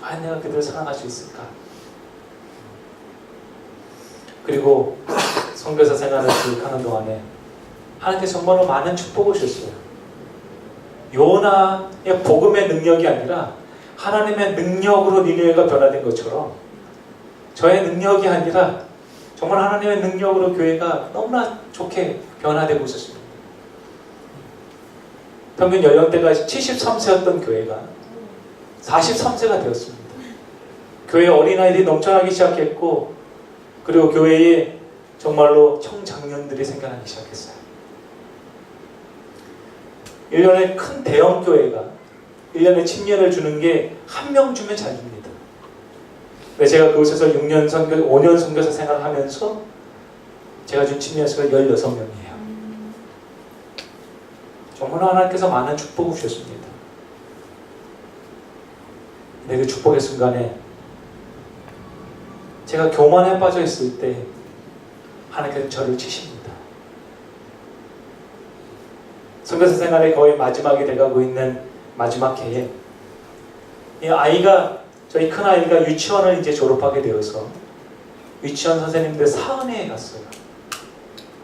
과연 내가 그들을 사랑할 수 있을까? 그리고 선교사 생활을 쭉 하는 동안에 하나님께서 정말로 많은 축복을 주셨어요. 요나의 복음의 능력이 아니라 하나님의 능력으로 니느웨가 변화된 것처럼 저의 능력이 아니라 정말 하나님의 능력으로 교회가 너무나 좋게 변화되고 있었습니다. 평균 연령대가 73세였던 교회가 43세가 되었습니다. 교회에 어린아이들이 넘쳐나기 시작했고, 그리고 교회에 정말로 청장년들이 생겨나기 시작했어요. 1년에 큰 대형 교회가 1년에 침례를 주는 게 한 명 주면 잘 줍니다. 제가 그곳에서 5년 선교사 생활을 하면서 제가 준 침례 수가 16명이에요. 정말 하나님께서 많은 축복을 주셨습니다. 근데 그 축복의 순간에 제가 교만에 빠져 있을 때 하나님께서 저를 치십니다. 선교사 생활의 거의 마지막이 돼가고 있는 마지막 해에 이 아이가, 저희 큰 아이가 유치원을 이제 졸업하게 되어서 유치원 선생님들 사은회에 갔어요.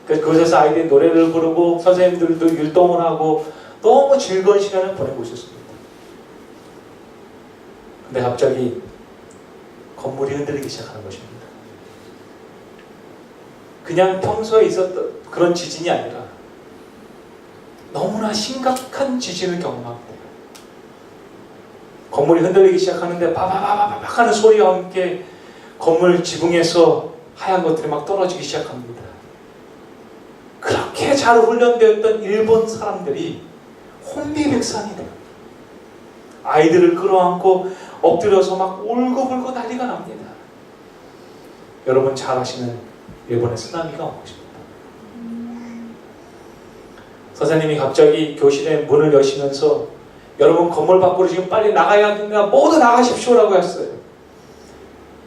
그곳에서 아이들이 노래를 부르고 선생님들도 율동을 하고 너무 즐거운 시간을 보내고 있었습니다. 근데 갑자기 건물이 흔들리기 시작하는 것입니다. 그냥 평소에 있었던 그런 지진이 아니라 너무나 심각한 지진을 경험하게 돼요. 건물이 흔들리기 시작하는데 바바바바박 하는 소리와 함께 건물 지붕에서 하얀 것들이 막 떨어지기 시작합니다. 그렇게 잘 훈련되었던 일본 사람들이 혼비백산이 돼요. 아이들을 끌어안고 엎드려서 막 울고불고 난리가 납니다. 여러분 잘 아시는 일본의 쓰나미가 온 것입니다. 선생님이 갑자기 교실에 문을 여시면서 여러분 건물 밖으로 지금 빨리 나가야 합니다. 모두 나가십시오라고 했어요.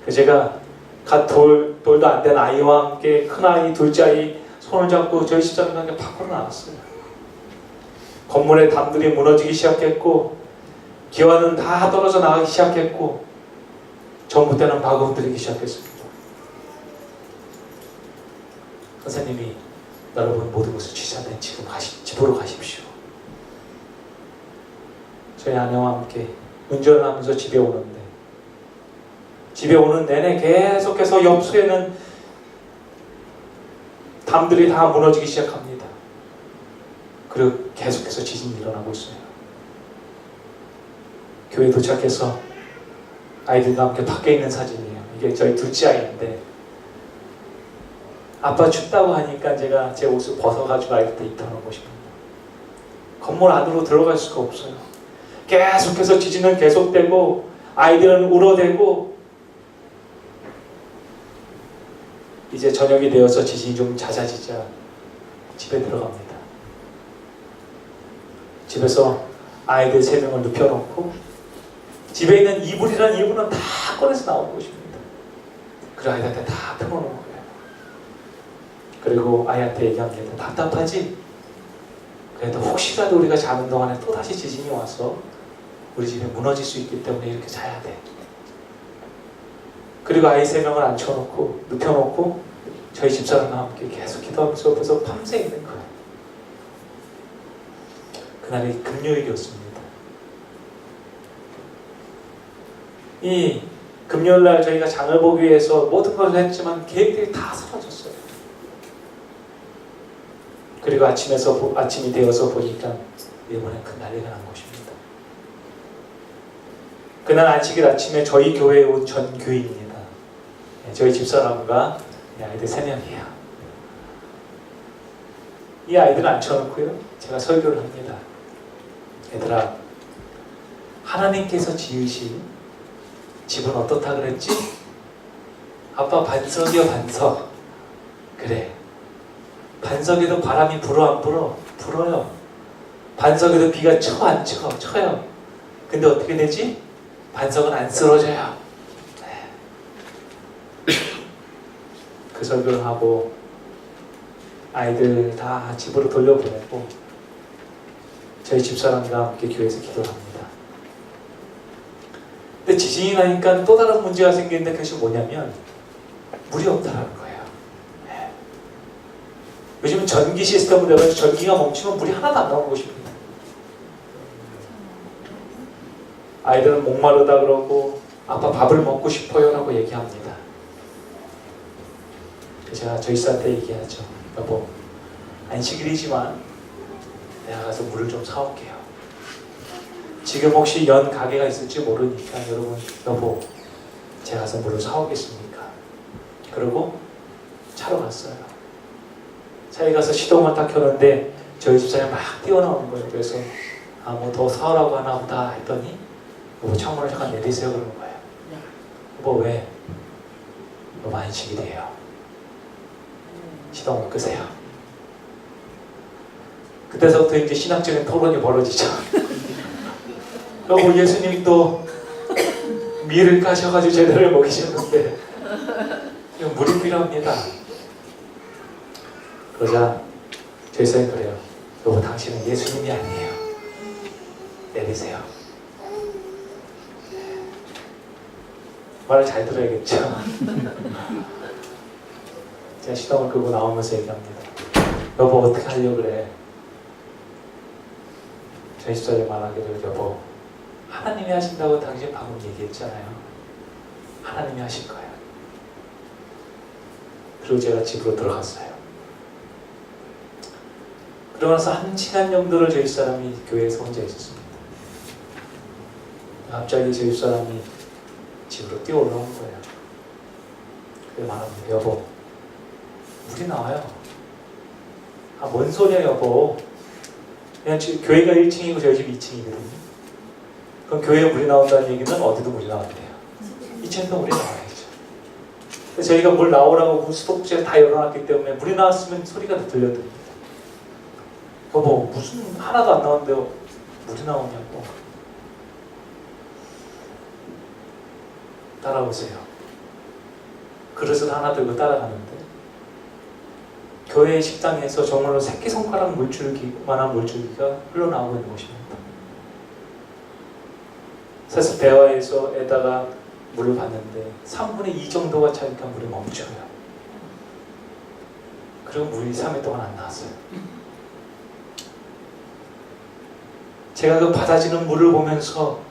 제가 갓 돌도 안 된 아이와 함께 큰아이, 둘째 아이 손을 잡고 저희 집사람과 함께 밖으로 나왔어요. 건물의 담들이 무너지기 시작했고 기와는 다 떨어져 나가기 시작했고 전봇대는 마구 흔들리기 시작했습니다. 선생님이 여러분 모든 것을 취사된 집으로 가십시오. 저희 아내와 함께 운전을 하면서 집에 오는데 집에 오는 내내 계속해서 옆수에는 담들이 다 무너지기 시작합니다. 그리고 계속해서 지진이 일어나고 있어요. 교회 도착해서 아이들과 함께 밖에 있는 사진이에요. 이게 저희 둘째 아이인데 아빠 춥다고 하니까 제가 제 옷을 벗어가지고 아이한테 입혀놓은 것입니다. 건물 안으로 들어갈 수가 없어요. 계속해서 지진은 계속되고 아이들은 울어대고 이제 저녁이 되어서 지진이 좀 잦아지자 집에 들어갑니다. 집에서 아이들 3명을 눕혀놓고 집에 있는 이불이란 이불은 다 꺼내서 나오는 것입니다. 그리고 아이한테 다 펴놓는 거예요. 그리고 아이한테 얘기합니다. 답답하지? 그래도 혹시라도 우리가 자는 동안에 또다시 지진이 와서 우리 집이 무너질 수 있기 때문에 이렇게 자야 돼. 그리고 아이 3명을 앉혀놓고 눕혀놓고 저희 집사람과 함께 계속 기도하면서 옆에서 밤새 있는 거예요. 그날이 금요일이었습니다. 이 금요일날 저희가 장을 보기 위해서 모든 것을 했지만 계획들이 다 사라졌어요. 그리고 아침이 되어서 보니까 일본에 큰 난리가 난 것입니다. 그날 안식일 아침에 저희 교회에 온 전교인입니다. 저희 집사람과 아이들 3명이에요. 이 아이들을 앉혀놓고요. 제가 설교를 합니다. 얘들아, 하나님께서 지으신 집은 어떻다 그랬지? 아빠 반석이요 반석. 그래. 반석에도 바람이 불어 안 불어? 불어요. 반석에도 비가 쳐 안 쳐? 쳐요. 근데 어떻게 되지? 반석은 안 쓰러져요. 그 설교를 하고 아이들 다 집으로 돌려보내고 저희 집사람과 함께 교회에서 기도를 합니다. 근데 지진이 나니까 또 다른 문제가 생기는데 그것이 뭐냐면 물이 없다라는 거예요. 요즘은 전기 시스템으로 해서 전기가 멈추면 물이 하나도 안 나오는 것입니다. 아이들은 목마르다 그러고 아빠 밥을 먹고 싶어요 라고 얘기합니다. 제가 저희 쌀때 얘기하죠. 여보, 안식일이지만 내가 가서 물을 좀 사올게요. 지금 혹시 연 가게가 있을지 모르니까 여러분, 여보, 제가 가서 물을 사오겠습니까? 그러고 차로 갔어요. 차에 가서 시동을 딱 켜는데 저희 집사람이 막 뛰어나오는 거예요. 그래서 뭐 더 사오라고 하나 보다 했더니 여보, 창문을 잠깐 내리세요 그러는 거예요. 여보, 왜? 여보, 안식일이에요. 시동을 끄세요. 그때서부터 이제 신학적인 토론이 벌어지죠. 여보, 예수님도 밀을 까셔가지고 제대로 먹이셨는데 이건 물이 필요합니다. 그러자 저희 선생님 그래요. 여보, 당신은 예수님이 아니에요. 내리세요. 말을 잘 들어야겠죠. 제가 시동을 끄고 나오면서 얘기합니다. 여보, 어떻게 하려고 그래? 저희 집사람이 말하기를, 여보, 하나님이 하신다고 당신 방금 얘기했잖아요. 하나님이 하실 거예요. 그리고 제가 집으로 들어갔어요. 그러면서 1시간 정도를 저희 사람이 교회에서 혼자 있었습니다. 갑자기 저희 사람이 집으로 뛰어 올라온 거예요. 그래서 말합니다. 여보, 물이 나와요. 아, 뭔 소리야 여보. 그냥 교회가 1층이고 저희 집 2층이거든요. 그럼 교회에 물이 나온다는 얘기는 어디도 물이 나온대요. 2층에도 물이 나와야죠. 그래서 저희가 물 나오라고 수도꼭지를 다 열어놨기 때문에 물이 나왔으면 소리가 들려드립니다. 여보, 무슨 하나도 안 나오는데 물이 나오냐고. 따라오세요. 그릇을 하나 들고 따라가는데 교회 식당에서 정말로 새끼손가락 물줄기만한 물줄기가 흘러나오고 있는 것입니다. 그래서 배화에서에다가 물을 봤는데 3분의 2 정도가 차니까 물이 멈춰요. 그리고 물이 3일 동안 안 나왔어요. 제가 그 받아지는 물을 보면서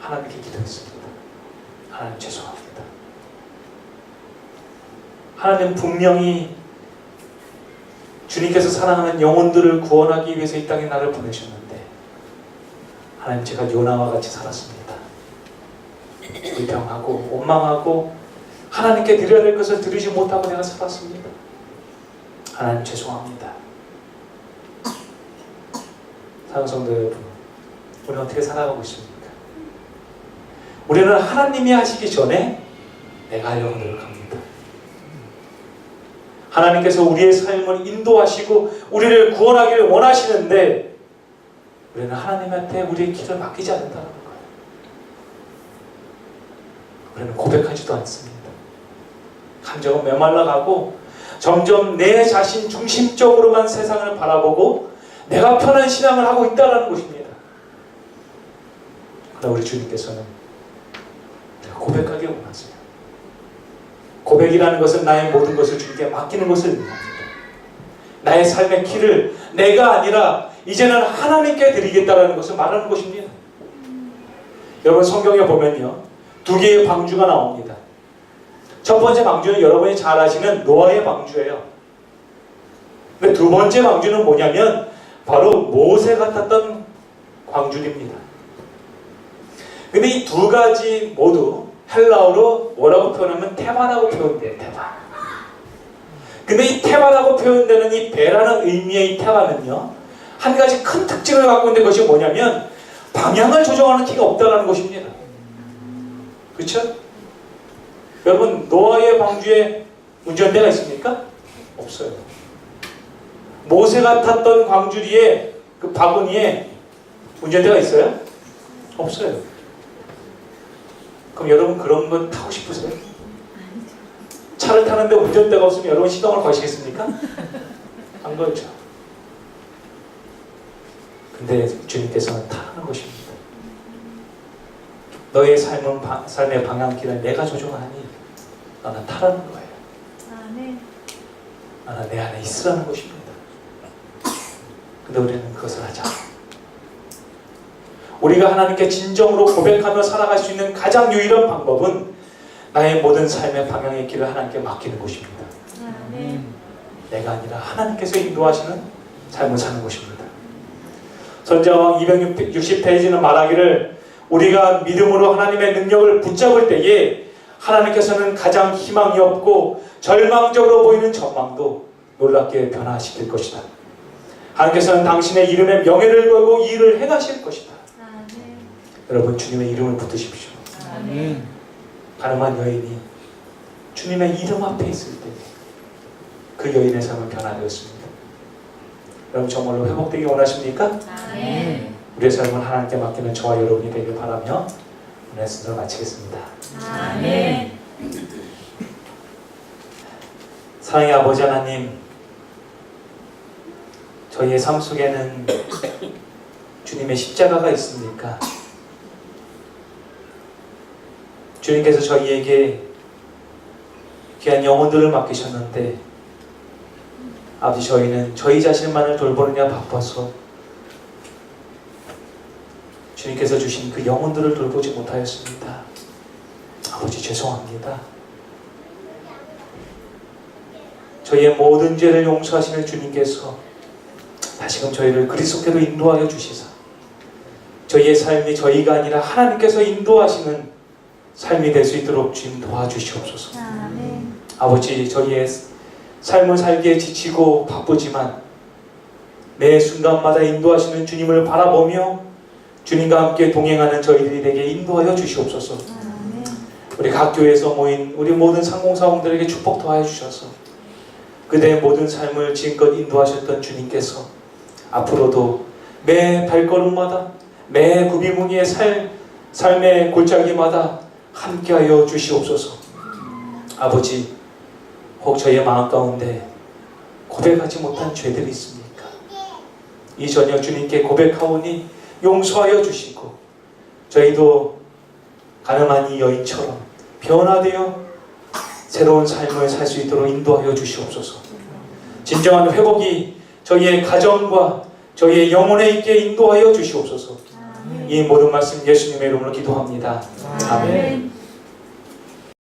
하나님께 기도했습니다. 하나님 죄송합니다. 하나님 분명히 주님께서 사랑하는 영혼들을 구원하기 위해서 이 땅에 나를 보내셨는데 하나님, 제가 요나와 같이 살았습니다. 불평하고 원망하고 하나님께 드려야 될 것을 드리지 못하고 내가 살았습니다. 하나님 죄송합니다. 사랑하는 성도 여러분, 우리는 어떻게 살아가고 있습니까? 우리는 하나님이 하시기 전에 내가 하려고 노력합니다. 하나님께서 우리의 삶을 인도하시고 우리를 구원하기를 원하시는데 우리는 하나님한테 우리의 길을 맡기지 않는다는 거예요. 우리는 고백하지도 않습니다. 감정은 메말라가고 점점 내 자신 중심적으로만 세상을 바라보고 내가 편한 신앙을 하고 있다는 것입니다. 그러나 우리 주님께서는 고백하기 원하세요. 고백이라는 것은 나의 모든 것을 주님께 맡기는 것을 의미합니다. 나의 삶의 길을 내가 아니라 이제는 하나님께 드리겠다는 것을 말하는 것입니다. 여러분, 성경에 보면요, 2개의 방주가 나옵니다. 첫 번째 방주는 여러분이 잘 아시는 노아의 방주예요. 근데 두 번째 방주는 뭐냐면 바로 모세가 탔던 광주입니다. 근데 이 두 가지 모두 헬라어로 뭐라고 표현하면 테바라고 표현돼요. 테바. 근데 이 테바라고 표현되는 이 배라는 의미의 이 테바는요, 한 가지 큰 특징을 갖고 있는 것이 뭐냐면 방향을 조정하는 키가 없다는 것입니다. 그렇죠? 여러분, 노아의 방주에 운전대가 있습니까? 없어요. 모세가 탔던 광주리에 그 바구니에 운전대가 있어요? 없어요. 그럼 여러분 그런 건 타고 싶으세요? 차를 타는데 운전대가 없으면 여러분 시동을 거시겠습니까? 안 걸죠. 근데 주님께서는 타라는 것입니다. 너의 삶의 방향길을 내가 조종하니 너는 타라는 거예요. 아멘. 너는 내 안에 있으라는 것입니다. 근데 우리는 그것을 하지 않아요. 우리가 하나님께 진정으로 고백하며 살아갈 수 있는 가장 유일한 방법은 나의 모든 삶의 방향의 길을 하나님께 맡기는 곳입니다. 아멘. 내가 아니라 하나님께서 인도하시는 삶을 사는 곳입니다. 선지자왕 260페이지는 말하기를 우리가 믿음으로 하나님의 능력을 붙잡을 때에 하나님께서는 가장 희망이 없고 절망적으로 보이는 전망도 놀랍게 변화시킬 것이다. 하나님께서는 당신의 이름에 명예를 걸고 이 일을 행하실 것이다. 아멘. 여러분 주님의 이름을 붙드십시오. 아멘. 가늠한 여인이 주님의 이름 앞에 있을 때 그 여인의 삶은 변화되었습니다. 여러분 정말로 회복되기 원하십니까? 아멘. 우리의 삶은 하나님께 맡기는 저와 여러분이 되길 바라며 오늘 순서를 마치겠습니다. 아멘. 사랑의 아버지 하나님, 저희의 삶 속에는 주님의 십자가가 있습니까? 주님께서 저희에게 귀한 영혼들을 맡기셨는데 아버지 저희는 저희 자신만을 돌보느냐 바빠서 주님께서 주신 그 영혼들을 돌보지 못하였습니다. 아버지 죄송합니다. 저희의 모든 죄를 용서하시는 주님께서 다시금 저희를 그리스도께로 인도하여 주시사 저희의 삶이 저희가 아니라 하나님께서 인도하시는 삶이 될 수 있도록 주님 도와주시옵소서. 아멘. 아버지 저희의 삶을 살기에 지치고 바쁘지만 매 순간마다 인도하시는 주님을 바라보며 주님과 함께 동행하는 저희들이 되게 인도하여 주시옵소서. 아멘. 우리 각 교회에서 모인 우리 모든 상공사원들에게 축복 더하여 주셔서 그대의 모든 삶을 지금껏 인도하셨던 주님께서 앞으로도 매 발걸음마다 매 구비무늬의 삶의 골짜기마다 함께하여 주시옵소서. 아버지 혹 저희의 마음 가운데 고백하지 못한 죄들이 있습니까? 이 저녁 주님께 고백하오니 용서하여 주시고 저희도 가늠한 이 여인처럼 변화되어 새로운 삶을 살 수 있도록 인도하여 주시옵소서. 진정한 회복이 저희의 가정과 저희의 영혼에 있게 인도하여 주시옵소서. 이 모든 말씀 예수님의 이름으로 기도합니다. 아멘.